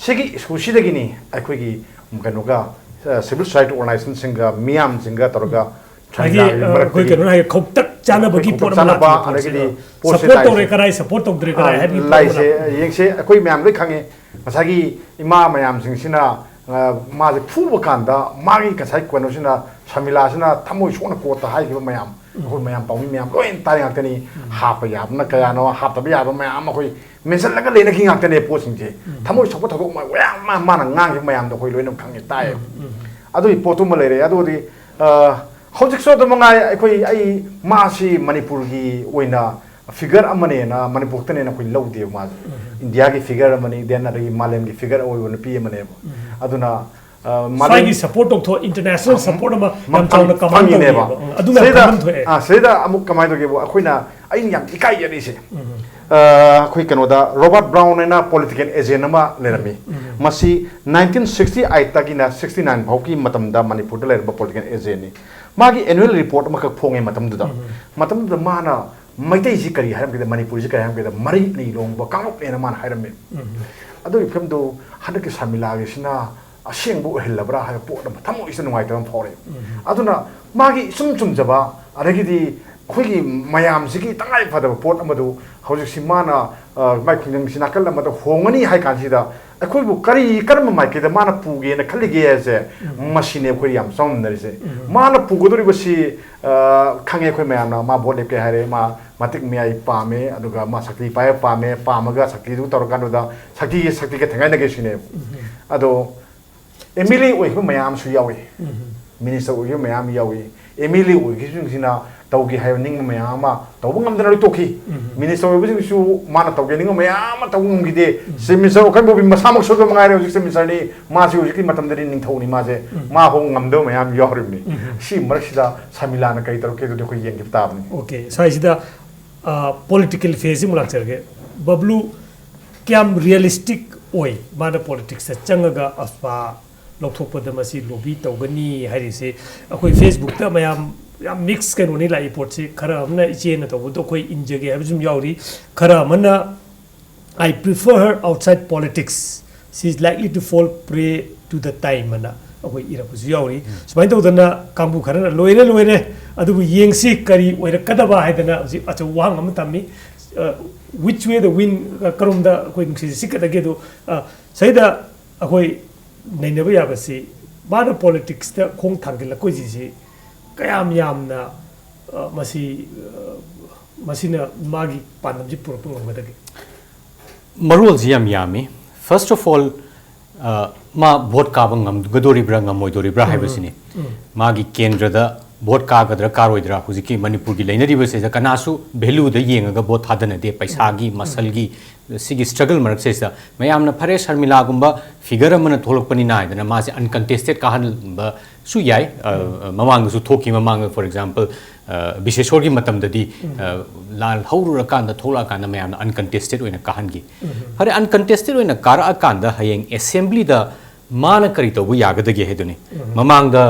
सिगी इशूसिदगिनी अखोइगी कनोगा सिविल सोसाइटी ऑर्गेनाइजेशन सिंगा मियाम सिंगा तरगा कोई केनो हाय खौतक चानबगी पोरमला सपोर्ट तोरे कराय सपोर्ट तोदरे कराय हैबी लाइसे येंगसे अखोइ म्याम लै खांगे मसागी इमा म्याम सिंगसिना माजे फुबा कांदा मागी कसाइ कोनोसिना शमिलासिना थमोइ सोना कोता हाइबा म्याम अखोइ म्याम पाउमी म्याम लोइन तारि ngakani हाप याबना कयानो हापतबा याबा म्याम अखोइ मेंशन लगा लेना कि ngakane पोसिंगजे थमोइ सपोर्ट थगो मा माना ngang म्याम दो अखोइ लोइन खांगे ताय अदुइ पोतुम लेरे अदुदि हौजिक सो दमंगाय अखोइ आई मासी मणिपुर की ओइना फिगर अमने ना मणिपुर तने ना कोइ लौदे मा इंडिया की फिगर अमने देन अदगी मालेम की फिगर ओइवन पी अमने अदुना मालेम की सपोर्ट तो इंटरनेशनल सपोर्ट अमा हम चाउना कमांड नेबा अदुना कमांड थोए सेदा अमुक कमाई तो गेबो अखोइना आई याम इकाई यारिसे अखोइ कनोदा रॉबर्ट ब्राउन ना पॉलिटिकल एजेंट अमा लेरमी मसी 1968 तकिना 69 भौकी मतमदा मणिपुर द लेरबा पॉलिटिकल एजेंट नि मागी एनुअल रिपोर्ट मक फोंगे मतमदुदा माना मैतै जी करी हारमगे मणिपुर जी करी हारमगे मरी नि लोंबा कांगप एना मान हारमे अदो इफमदो हदके सामिलागे सिना असेंबो हेलबरा हाय पोट थमो इस नुवाइ तम फौरे अदुना मागी सुम जबा अरगिदी खोगी मयाम सिगी तंगाइ फदब पोट अमदु हौजिक सिमाना माइ खुंजंग सिनाकल अमदो होंगनी हाय कांसिदा अखोइबु करी कर्म माइकेदा माना पुगे न खलिगे से मशीने खोइ याम सौंदरिसे माना पुगदोरिबसी खंगे खोइ मयामना मा बोट लेके हारे मा मतिक मियाइ पामे अदुगा मा शक्ति पाए पामे पामगा शक्ति दु तोरकानोदा शक्ति के थंगाइ नगे सिने अदो एमिली ओइबु मयाम सु यावे मिनिस्टर ओइबु मयाम यावे Emily ओइगिसिना तौगी hi Ning मयामा तौबु ngamdana toki minister oibu su mana tauge ninga mayama tawung gide semisar okan bobi masamak so mangai re semisar ni ma si ujiki matam dani ning thoni ma je ma ho ngamdo mayam yorim ni si marsida samilana kai taroke do ko yeng kitab ni okay sai sida political phase mulak cherge bablu kyam realistic oi mana politics se changaga aspa लौथोकपद Masih lobby तौगनी हारिसे अखोई Facebook ता मयाम याम mix कैनोनी लाई pot से खरा हमना इचे न तौबो तो कोई इंजगे है जुम यावरी खरा मना I prefer her outside politics. She is likely to fall prey to the time mana akoi ira pusu yauri sumain to dana kambu khara loire adu yengsi kari oira kadaba haidana ji acha wang am tammi which way the wind karum da akoi ngi sikata ge do saida akoi nainaba yabasi bada politics ta khong thangila koi ji kayam yamna masina magi panam ji purpung ngadage Marul Ziam Yami. First of all, ma vote kabang gadoribra ngamoidoribra haibasini. Magi kendra da vote kagadra karoidra huziki Manipur gi lainari base da kanasu value da yenga vote hadana de paisagi masalgi sigi struggle marak se sa mayamna phare Sharmila gumba figure amana tholokpani na idana ma se uncontested kahan ba su yai mamang su thoki mamang for example Bisheshwar gi matam dadi lal haurura kanda thola kanda mayamna uncontested oina kahan gi hare uncontested oina kara kanda hayeng assembly da mana kari to bu yagadagi heduni mamang da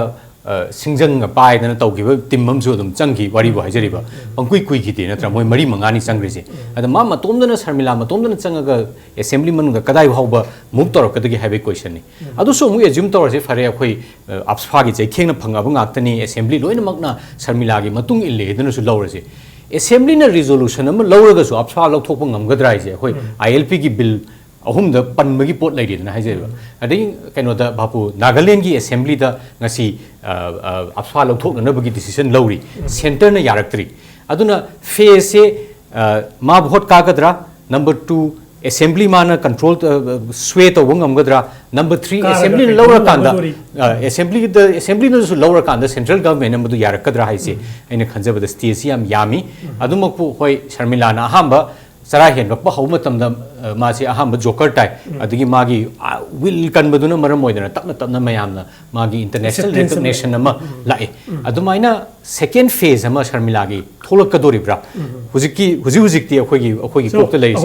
singjang pai dana tawgiba timmam su dum changgi wari bu hajariba pangkui kui ki de natra moi mari mangani changrese ada ma matomdana Sharmila matomdana changaga assembly manunga kadai hauba move tor kadagi have question ni adu so mu assume tor se fare akhoi apsfa gi chai khengna phanga bu ngaktani assembly loina makna Sharmila gi matung ille dana su lawrase assembly na resolution am lawraga su apsfa lok thokpa ngamgadrai je akhoi ILP gi bill ahum da panmagi pot lai na haijeba adai kaino da bapu Nagaland gi assembly da ngasi apswa lok na bagi decision lawri center na yaraktri aduna phase se ma vote kagadra number 2 assembly mana control sway to wangam gadra number 3 assembly lower kanda assembly no su lower kanda central government amadu yarakadra haise aina khanjaba da stage yam yami adumakpu hoi Sharmila na hamba Sarah Hen Bakpa Homa Tamda Masi Aham Joker type, Adigi Magi will Kanbaduna Maramoidana, Tapna Mayamna, Magi international recognition Nama Lai. Adumina second phase Ama Sharmilagi, Tola Kadoribra, Huziki, Hoki,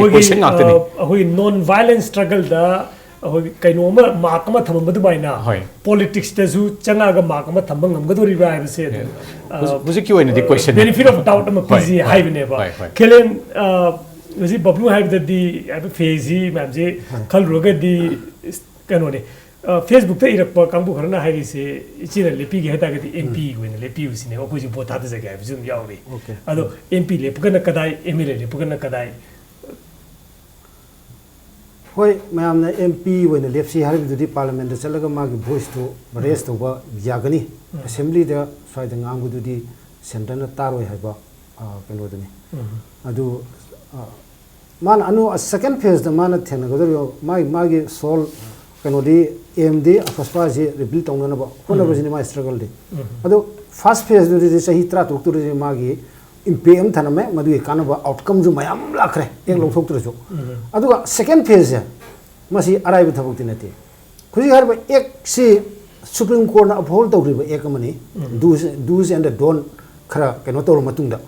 question after a non-violent struggle da Kainoma Makama Tamadubaina, politics Tazu, Chanaga Makama Tambang Gadoriba, I said. Huziki in the question. Benefit of doubt I'm a busy high never. Kellen was it Babu have the phase, Mamse, Kalruga, the Canone. Facebook, the Iraq Kambu Harana Hari say, it's in a Lepi Hetaga, the MP when the Lepi was in the opposite Potatas again, Zoom Yawi. Although MP Lepugana Kadai, Emile Lepugana Kadai. Why, ma'am, the MP when the left having to the parliament, the Salagamag voice to rest over Yagani, assembly there, fighting Angu to the Santana Taro Haba, Pelodani. I do. Man, I know a second phase the man at Tenago, my Maggie Sol, Canodi, AMD, a Faspazi, rebuilt on about whatever was in my struggle. Although first phase is a hitra to the Magi, in PM Taname, Madu Kanaba outcomes of my amlacre, Yellow Foctro. Although second phase, must he arrive with a opportunity. Could you have a Supreme Court uphold the river Ekamani, do's and the dawn Kara, Kanotor Matunda.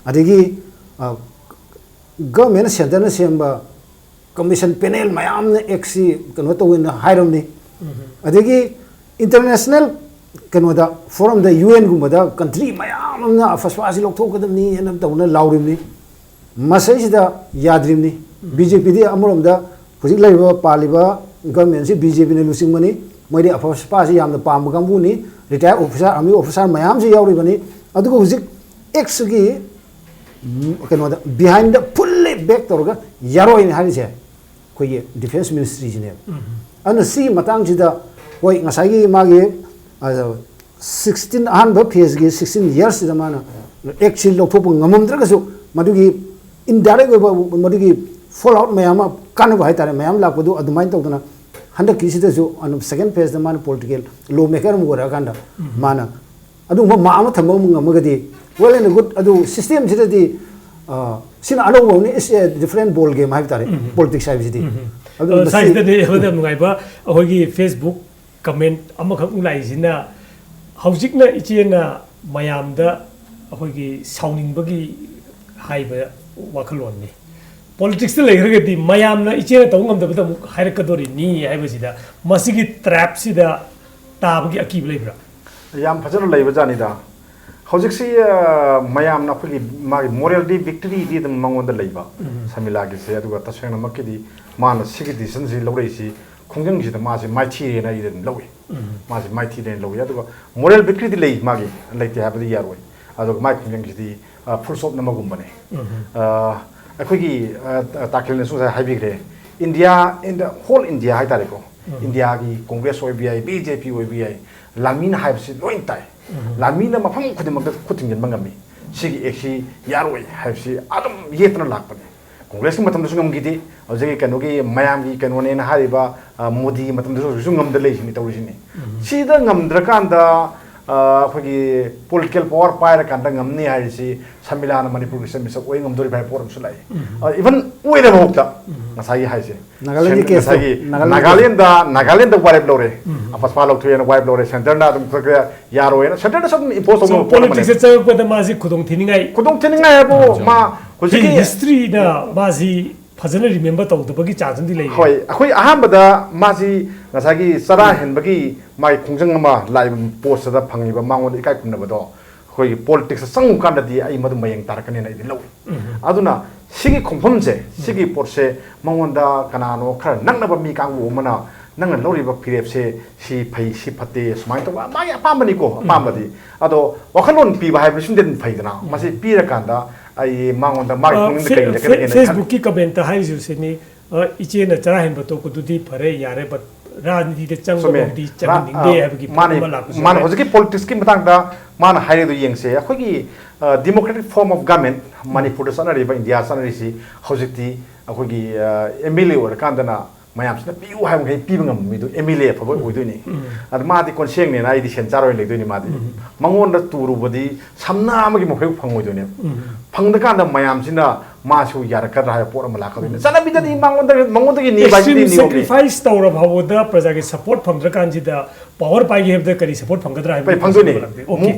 Adigi government center na semba commission panel mayam na exi kano to win hiram ni adegi international kano da forum da UN gumada country mayam na faswasi lok thokadam ni enam ta una laurim ni masai da yadrim ni BJP di amuram da pujik laiba paliba government si BJP ne lusing mani moide faswasi yam da pam gambu ni retired officer army officer mayam si yauri bani adugo pujik ex gi behind the fully back to Yaro in Harise, Defense Ministry. And see Matang Jida, Wai Nasagi Magi, 1600 PSG, 16 years the man, actually Lopopung, Namundragasu, Madugi, indirect Madugi, fallout Mayama, Kanavita, Mayam Lapudu, at the mind of the 100 kisses on the second phase the man political, low maker Muraganda, Mana. I don't want Mamma Magadi. Well, in a good system, Sin Alo is a different ball game. I've done politics. I've seen Facebook comment. Amakula is in a Hausikna Ichina Mayamda Hogi sounding buggy high Wakaloni. Politics still like the Mayamna Ichina Tongam the Hirakadori ni, I was it. Masiki traps the ꯇꯥꯕꯒꯤ ꯑꯀꯤꯕ ꯂꯩꯕ꯭ꯔꯥ ꯌꯥꯝ ꯐꯖꯅ ꯂꯩꯕ ꯖꯥꯠꯅꯤꯗ ꯍꯧꯖꯤꯛꯁꯤ ꯃꯌꯥꯝꯅ ꯑꯩꯈꯣꯏꯒꯤ ꯃꯥꯒꯤ ꯃꯣꯔꯦꯜꯗꯤ ꯚꯤꯛꯇꯔꯤꯗꯤ ꯑꯗꯨꯝ ꯃꯉꯣꯟꯗ ꯂꯩꯕ ꯁꯃꯤꯂꯥꯒꯤꯁꯦ ꯑꯗꯨꯒ ꯇꯁꯦꯡꯅꯃꯛꯀꯤꯗꯤ ꯃꯥꯅ ꯁꯤꯒꯤ ꯗꯤꯁꯤꯖꯟꯁꯤ ꯂꯧꯔꯛꯏꯁꯤ ꯈꯣꯡꯖꯪꯁꯤꯗ ꯃꯥꯁꯦ ꯃꯥꯏꯊꯤꯔꯦꯅ ꯑꯩꯗꯤ ꯑꯗꯨꯝ ꯂꯧꯏ ꯃꯥꯁꯦ ꯃꯥꯏꯊꯤꯔꯦꯅ ꯂꯧꯏ ꯑꯗꯨꯒ ꯃꯣꯔꯦꯜ ꯚꯤꯛꯇꯔꯤꯗꯤ ꯂꯩ ꯃꯥꯒꯤ ꯂꯩꯇꯦ ꯍꯥꯏꯕꯗꯤ ꯌꯥꯔꯣꯏ ꯑꯗꯨꯒ ꯃꯥꯒꯤ ꯈꯣꯡꯖꯪꯁꯤꯗꯤ ꯐꯨꯜ ꯁꯣꯞ ꯅꯝꯕꯒꯨꯝꯕꯅꯦ ꯑꯩꯈꯣꯏꯒꯤ ꯇꯥꯀꯤꯜꯅꯁꯨ ꯉꯁꯥꯏ ꯍꯥꯏꯕꯤꯈ꯭रे ꯏꯟꯗꯤꯌꯥ ꯏꯟ ꯗ ꯍꯣꯜ ꯏꯟꯗꯤꯌꯥ ꯍꯥꯏꯇꯥꯔꯦꯀꯣ ꯏꯟꯗꯤꯌꯥꯒꯤ ꯀꯣꯡꯒ꯭ꯔꯦꯁ ꯑꯣꯏꯕ ꯌꯥꯏ BJP ꯑꯣꯏꯕ ꯌꯥꯏ ꯂꯥꯟꯃꯤꯅ ꯍꯥꯏꯕꯁꯤ ꯂꯣꯏ ꯇꯥꯏ ꯂꯥꯟꯃꯤꯅ ꯃꯐꯝ ꯈꯨꯗꯤꯡꯃꯛꯇ ꯈꯨꯠ ꯊꯤꯡꯖꯤꯟꯕ ꯉꯝꯃꯤ ꯁꯤꯒꯤ ꯑꯦꯛꯁꯤ ꯌꯥꯔꯣꯏ ꯍꯥꯏꯕꯁꯤ ꯑꯗꯨꯝ ꯌꯦꯠꯇꯅ ꯂꯥꯛꯄꯅꯤ ꯀꯣꯡꯒ꯭ꯔꯦꯁꯀꯤ ꯃꯇꯝꯗꯁꯨ ꯉꯝꯈꯤꯗꯦ ꯍꯧꯖꯤꯛꯀꯤ ꯀꯩꯅꯣꯒꯤ ꯃꯌꯥꯝꯒꯤ ꯀꯩꯅꯣꯅꯦꯅ ꯍꯥꯏꯔꯤꯕ ꯃꯣꯗꯤꯒꯤ ꯃꯇꯝꯗꯁꯨ ꯍꯧꯖꯤꯛꯁꯨ ꯉꯝꯗ ꯂꯩꯁꯤꯅꯤ ꯇꯧꯔꯤꯁꯤꯅꯤ ꯁꯤꯗ ꯉꯝꯗ꯭ꯔꯀꯥꯟꯗ ꯑꯩꯈꯣꯏꯒꯤ ꯄꯣꯂꯤꯇꯤꯀꯦꯜ ꯄꯋꯥꯔ ꯄꯥꯏꯔꯀꯥꯟꯗ ꯉꯝꯅꯤ ꯍꯥꯏꯔꯤꯁꯤ ꯁꯃꯤꯂꯥꯅ ꯃꯅꯤꯄꯨꯔꯒꯤ ꯆꯠ ꯃꯤꯁꯛ ꯑꯣꯏ ꯉꯝꯗꯣꯔꯤꯕ ꯍꯥꯏꯕ ꯄꯣꯠ ꯑꯃꯁꯨ ꯂꯥꯛꯏ ꯏꯚꯟ ꯑꯣꯏꯔꯕꯐꯥꯎꯗ ꯉꯁꯥꯏꯒꯤ ꯍꯥꯏꯁꯦ ꯉꯁꯥꯏꯒꯤ ꯅꯥꯒꯥꯂꯦꯟꯗ ꯋꯥꯔꯦꯞ ꯂꯧꯔꯦ ꯑꯄꯁꯄꯥ ꯂꯧꯊꯣꯛꯑꯦꯅ ꯋꯥꯔꯦꯞ ꯂꯧꯔꯦ ꯁꯦꯟꯇꯔꯅ ꯑꯗꯨꯝ ꯌꯥꯔꯣꯏꯅ ꯁꯦꯟꯇꯔꯅꯁꯨ ꯑꯗꯨꯝ ꯏꯝꯄꯣꯁ ꯇꯧꯅꯕ ꯄꯣꯠ ꯑꯃꯅꯦ ꯄꯣꯂꯤꯇꯤꯛꯁꯇ ꯆꯪꯉꯛꯄꯗ ꯃꯥꯁꯤ ꯈꯨꯗꯣꯡꯊꯤꯅꯤꯡꯉꯥꯏ ꯍꯥꯏꯕꯨ ꯃꯥ ꯍꯧꯖꯤꯛꯀꯤ ꯍꯤꯁꯇ꯭ꯔꯤꯅ ꯃꯥꯁꯤ ꯐꯖꯅ ꯔꯤꯃꯦꯝꯕꯔ ꯇꯧꯗꯕꯒꯤ ꯆꯥꯟꯁ ꯑꯃꯗꯤ ꯂꯩ ꯍꯣꯏ ꯑꯩꯈꯣꯏ ꯑꯍꯥꯟꯕꯗ ꯃꯥꯁꯤ ꯉꯁꯥꯏꯒꯤ ꯆꯔꯥ ꯍꯦꯟꯕꯒꯤ ꯃꯥꯒꯤ ꯈꯣꯡꯖꯪ ꯑꯃ ꯂꯥꯛꯏꯕ ꯄꯣꯁꯇꯨꯗ ꯐꯪꯉꯤꯕ ꯃꯉꯣꯟꯗ ꯏꯀꯥꯏ ꯈꯨꯝꯅꯕꯗꯣ ꯑꯩꯈꯣꯏꯒꯤ ꯄꯣꯂꯤꯇꯤꯛꯁꯇ ꯆꯪꯉꯨ ꯀꯥꯟꯗꯗꯤ ꯑꯩ ꯃꯗꯨ ꯃꯌꯦꯡ ꯇꯥꯔꯛꯀꯅꯤꯅ ꯑꯩꯗꯤ ꯂꯧꯏ ꯑꯗꯨꯅ ꯁꯤꯒꯤ ꯈꯣꯡꯐꯝꯁꯦ ꯁꯤꯒꯤ ꯄꯣꯠꯁꯦ ꯃꯉꯣꯟꯗ ꯀꯅꯥꯅꯣ ꯈꯔ ꯅꯛꯅꯕ ꯃꯤ ꯀꯥꯡꯕꯨ ꯑꯃꯅ ꯅꯪꯅ ꯂꯧꯔꯤꯕ ꯐꯤꯔꯦꯞꯁꯦ ꯁꯤ ꯐꯩ ꯁꯤ ꯐꯠꯇꯦ ꯁꯨꯃꯥꯏꯅ ꯇꯧꯕ ꯃꯥꯒꯤ ꯑꯄꯥꯝꯕꯅꯤꯀꯣ ꯑꯄꯥꯝꯕꯗꯤ ꯑꯗꯣ ꯋꯥꯈꯜꯂꯣꯟ ꯄꯤꯕ ꯍꯥꯏꯕꯁꯤꯃꯗꯤ ꯑꯗꯨꯝ ꯐꯩꯗꯅ ꯃꯁꯤ ꯄꯤꯔꯀꯥꯟꯗ ꯑꯩ ꯃꯉꯣꯟꯗ ꯃꯥꯒꯤ ꯄꯨꯛꯅꯤꯡꯗ ꯀꯔꯤ ꯂꯩꯒꯗꯒꯦꯅ ꯐꯦꯁꯕꯨꯛꯀꯤ ꯀꯃꯦꯟꯇ ꯍꯥꯏꯔꯤꯁꯤꯅꯤ ꯏꯆꯦꯅ ꯆꯔꯥ ꯍꯦꯟꯕ ꯇꯣꯛꯄꯗꯨꯗꯤ ꯐꯔꯦ ꯌꯥꯔꯦ ꯕꯠ ꯔꯥꯖꯅꯤꯇꯤꯗ ꯆꯪꯕꯗꯤ ꯆꯪꯍꯟꯅꯤꯡꯗꯦ ꯍꯥꯏꯕꯒꯤ ꯃꯥꯅ ꯍꯧꯖꯤꯛꯀꯤ ꯄꯣꯂꯤꯇꯤꯛꯁꯀꯤ ꯃꯇꯥꯡꯗ ꯃꯥꯅ ꯍꯥꯏꯔꯤꯗꯣ ꯌꯦꯡꯁꯦ ꯑꯩꯈꯣꯏꯒꯤ ꯗꯦꯃꯣꯀ꯭ꯔꯦꯇꯤꯛ ꯐꯣꯔꯝ ꯑꯣꯐ ꯒꯚꯔꯟꯃꯦꯟꯠ ꯃꯅꯤꯄꯨꯔꯗ ꯆꯠꯅꯔꯤꯕ ꯏꯟꯗꯤꯌꯥ ꯆꯠꯅꯔꯤꯁꯤ ꯍꯧꯖꯤꯛꯇꯤ ꯑꯩꯈꯣꯏꯒꯤ MLA ꯑꯣꯏꯔꯀꯥꯟꯗꯅ ꯃꯌꯥꯝꯁꯤꯅ ꯄꯤꯌꯨ ꯍꯥꯏꯕ ꯃꯈꯩ ꯄꯤꯕ ꯉꯝꯕ ꯃꯤꯗꯨ MLA ꯑꯐꯕ ꯑꯣꯏꯗꯣꯏꯅꯤ ꯑꯗ ꯃꯥꯗꯤ ꯀꯣꯟꯁꯦꯡꯅꯦꯅ ꯑꯩꯗꯤ ꯁꯦꯟ ꯆꯥꯔꯣꯏ ꯂꯩꯗꯣꯏꯅꯤ ꯃꯥꯗꯤ ꯃꯉꯣꯟꯗ ꯇꯨꯔꯨꯕꯗꯤ ꯁꯝꯅ ꯑꯃꯒꯤ ꯃꯈꯣꯏ ꯐꯪꯉꯣꯏꯗꯣꯏꯅꯦꯕ ꯐꯪꯗꯀꯥꯟꯗ ꯃꯌꯥꯝꯁꯤꯅ ꯃꯥꯁꯨ ꯌꯥꯔꯛꯀꯗ꯭ꯔꯥ ꯍꯥꯏꯕ ꯄꯣꯠ ꯑꯃ ꯂꯥꯛꯀꯗꯣꯏꯅꯤ ꯆꯠꯅꯕꯤꯗꯗꯤ ꯃꯉꯣꯟꯗꯒꯤ ꯅꯤꯕ ꯍꯥꯏꯁꯤꯗꯤ ꯁꯦꯀ꯭ꯔꯤꯐꯥꯏꯁ ꯇꯧꯔ ꯐꯥꯎꯕꯗ ꯄ꯭ꯔꯖꯥꯒꯤ ꯁꯄꯣꯔꯠ ꯐꯪꯗ꯭ꯔꯀꯥꯟꯁꯤꯗ ꯄꯋꯥꯔ ꯄꯥꯏꯒꯦ ꯍꯥꯏꯕꯗ ꯀꯔꯤ ꯁꯄꯣꯔꯠ ꯐꯪꯒꯗ꯭ꯔꯥ ꯍꯥꯏꯕ ꯐꯪꯗꯣꯏꯅꯤ ꯑꯣꯀꯦ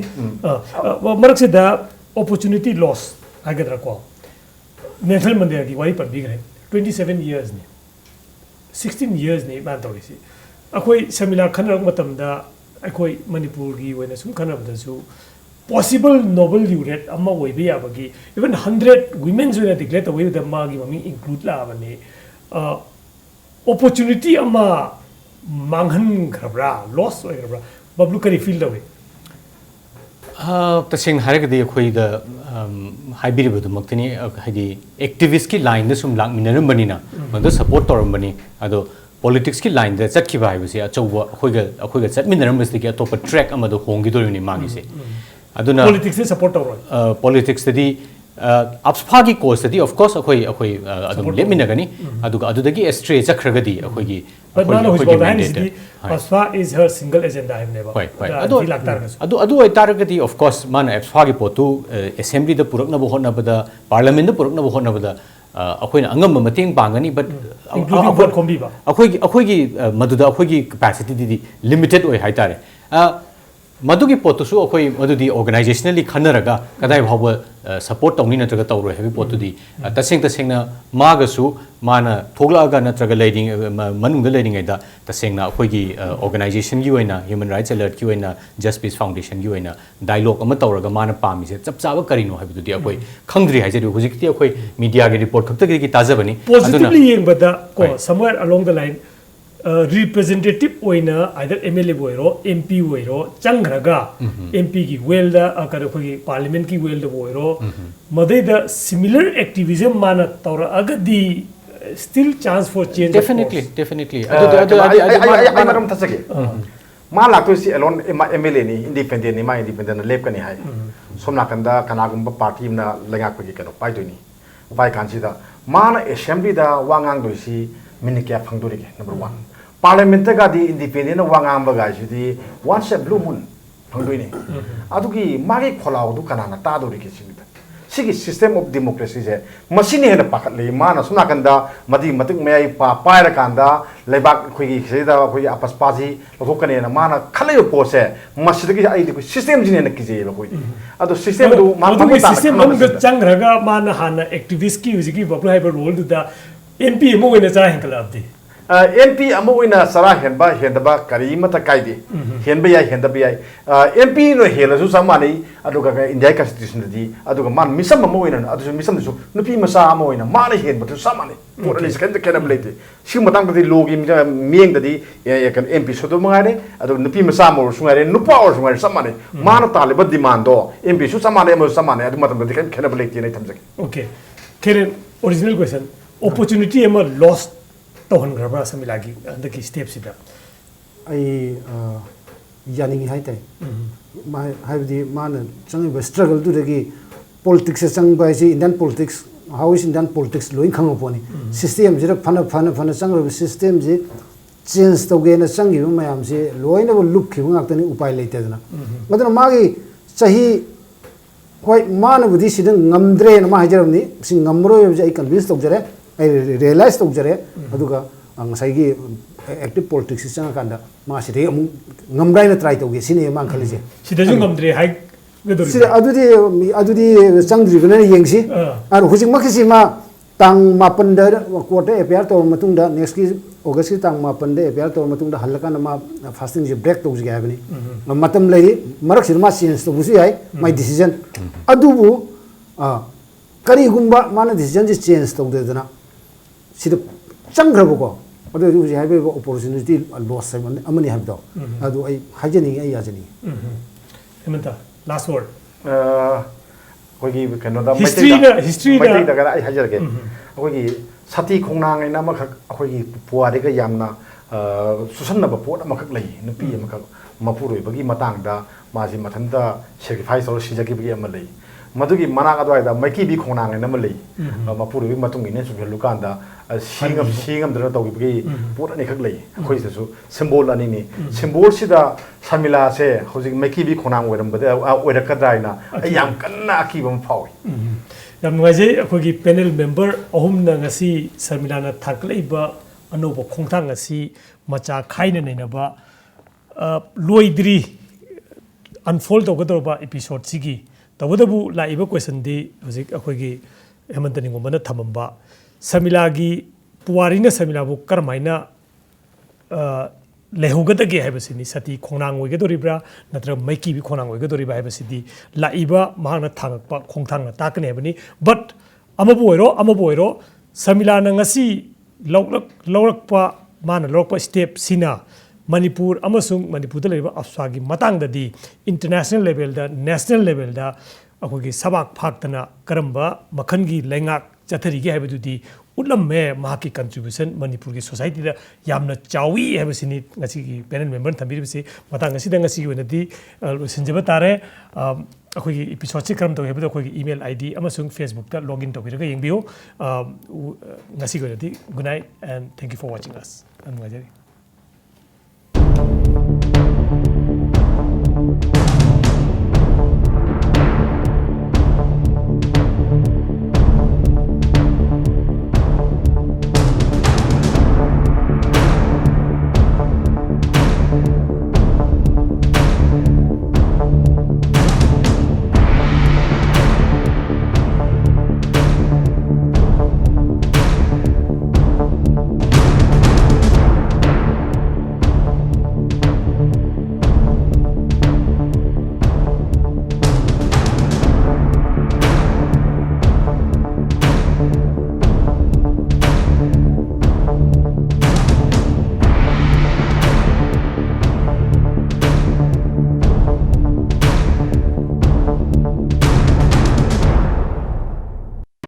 ꯃꯔꯛꯁꯤꯗ ꯑꯣꯄꯣꯔꯆꯨꯅꯤꯇꯤ ꯂꯣꯁ ꯍꯥꯏꯒꯗ꯭ꯔꯥꯀꯣ ꯅꯦꯜꯁꯟ ꯃꯟꯗꯦꯂꯥꯒꯤ ꯋꯥꯔꯤ ꯄꯟꯕꯤꯈ꯭रे 27 yearsꯅꯤ 16 yearsꯅꯤ ꯃꯥꯅ ꯇꯧꯔꯤꯁꯤ ꯑꯩꯈꯣꯏ ꯁꯃꯤꯂꯥ ꯈꯟꯅꯔꯛꯄ ꯃꯇꯝꯗ ꯑꯩꯈꯣꯏ ꯃꯅꯤꯄꯨꯔꯒꯤ ꯑꯣꯏꯅ ꯁꯨꯝ ꯈꯟꯅꯕꯗꯁꯨ possible Nobel laureate ama oibe yabagi even 100 women's oina declare tawida magi mami include la bani opportunity ama manghan khrabra loss oigrabra bablu kari feel dawe tasing haragadi khoi da haibiri du maktini haidi activist ki line da sum lak minaram bani na manda support toram bani ado politics ki line da chatki ba haibasi achauwa khoi ga chat minaram basti ki atop track ama do hongi doruni magi se aduna politics se support tawro politics di apsphagi course di of course akhoi adum leminagani aduga adudagi astray chakhragadi akhoi gi but nana hoi mandate apspa is her single agenda have never adu oi taragadi of course man apsphagi potu assembly da purakna bo honna bada parliament da purakna bo honna bada akhoi angam mating pangani but akhoi gi maduda akhoi gi capacity di limited oi haitare मधुगी पोतुसु अखोई मधुदी organisationally खनरगा कदाई भाव support तौनी नत्रगा तौरो heavy पोतुदी तसेंग मागसु माना थोगलागा नत्रगा lending मनुंग lending दा तसेंगना अखोईगी organisation की होइना human rights alert की होइना just peace foundation की होइना dialogue अमा तौरगा माना पामिसे चपचाबा करिनो हाबिदुदी अखोई खंगद्री हाइजे हुजिकति अखोई मीडिया के रिपोर्ट खक्तगी ताजबनी पॉजिटिवली येंगबदा को somewhere along the line representative oina either MLA boiro MP boiro changraga MP ki well da kar khoi parliament ki well da boiro madai da similar activism mana taura agadi still chance for change definitely I maram thasage ma lakto si alone MLA ni independent ni ma independent lep kani hai somna kanda kanagumba party na lengak pagi kano pai doi ni pai kansi da mana assembly da wangang doi si minikya phangdori ke number 1 Parliament ga di independent wangam ba ga di one step blue moon phangdoi ni adugi magi kholao du kana na ta do ri ke simita sigi system of democracy je machine he na pakat le mana suna kanda madi matik mai pa paira kanda lebak khoi gi sida khoi apas paji lokane na mana khale po se masigi ai di system jine na kije ba khoi ado system du ma system am ga changraga mana hana activist ki usigi bablu hyper role du da MP mo ina cha henkala abdi MP ama oina sara henba kari mata kaide henba yai henda bi yai MP no hela su samani aduga ka India constitution di aduga man misam ama oina adu misam su nupi masa ama oina man henba tu samani pura ni sekan kenam lete si matang di logi mieng di kan MP so do mangare adu nupi masa mo su ngare nupa or su ngare samani man taliba demand do MP su samani mo samani adu matam di kan kenam lete nei thamjak okay keren original question opportunity ama lost tohan grabra samilagi andaki step sida ai yaning hai tai ma haibdi man changi ba struggle tu degi politics chang ba ji Indian politics how is Indian politics loin khang oponi system jira phana chang ro system ji change to ge na chang gi mayam ji loina bo look khi ngak tani upai leite dana madana magi chahi hoi man budi sidang ngamdre na ma hajaram ni sing ngamro ye ai convince to jare ai realize to jare aduga ngasai active politics changa kanda ma sidi amu ngamrai na try to ge sini ma khalije sida ju ngamdre hai gedori sida adudi changdri gna yengsi ar hujing makisi ma tang mapan da quarter appear to matung da next ki august ki tang mapan da appear to matung da halaka na ma fasting je break to ge abni matam lei marak sirma change to busi ai my decision adubu kari gumba mana decision ji change to de dana sida changrabo ko adu ji haibe opportunity loss amani habdo adu ai hajani ai yajani hemanta last word kogi kanoda history da gara ai hajar ge kogi sati khongnang ai nama khak kogi puari ga yamna susan na ba pot ama khak lai nupi ama khak mapuroi bagi matang da maji mathanda sacrifice or sijaki bagi ama lai madugi manang adwai da maiki bi khongnang ai nama lai mapuroi matung ine su lukan da singam dana tawgi bagi pot ani khak lai khoi su symbol ani ni symbol sida samila se hojik maiki bi khonang oiram bada oirakadra ayam kanna akibam phawi yam ngai akhoi panel member ahum na ngasi samila na thaklaiba anoba khongthang ngasi macha khaina nei na ba loidri unfold togadorba episode sigi tawadabu laiba question di hojik akhoi hemantani ngomana thamamba samila gi puarina samila bu karmaina lehogadage haibasini sati khongnang oigadoribra natra maiki bi khongnang oigadoriba haibasidi laiba mahana thangakpa khongthangna takane habani but amabu oiro samila na ngasi lawrakpa mana lawrakpa step sina Manipur amasung Manipur da leba afswagi matang da di international level da national level da akogi sabak phaktana karamba makhangi lengak chathari ge habadu di utlamme mahaki contribution Manipur gi society da yamna chawi habasini ngasi gi panel member thambi bisi matang ngasi da ngasi gi di sinjaba tare akogi episode chi karam to habadu akogi email id amasung Facebook da login to biraga yengbiyo ngasi gi di good night and thank you for watching us.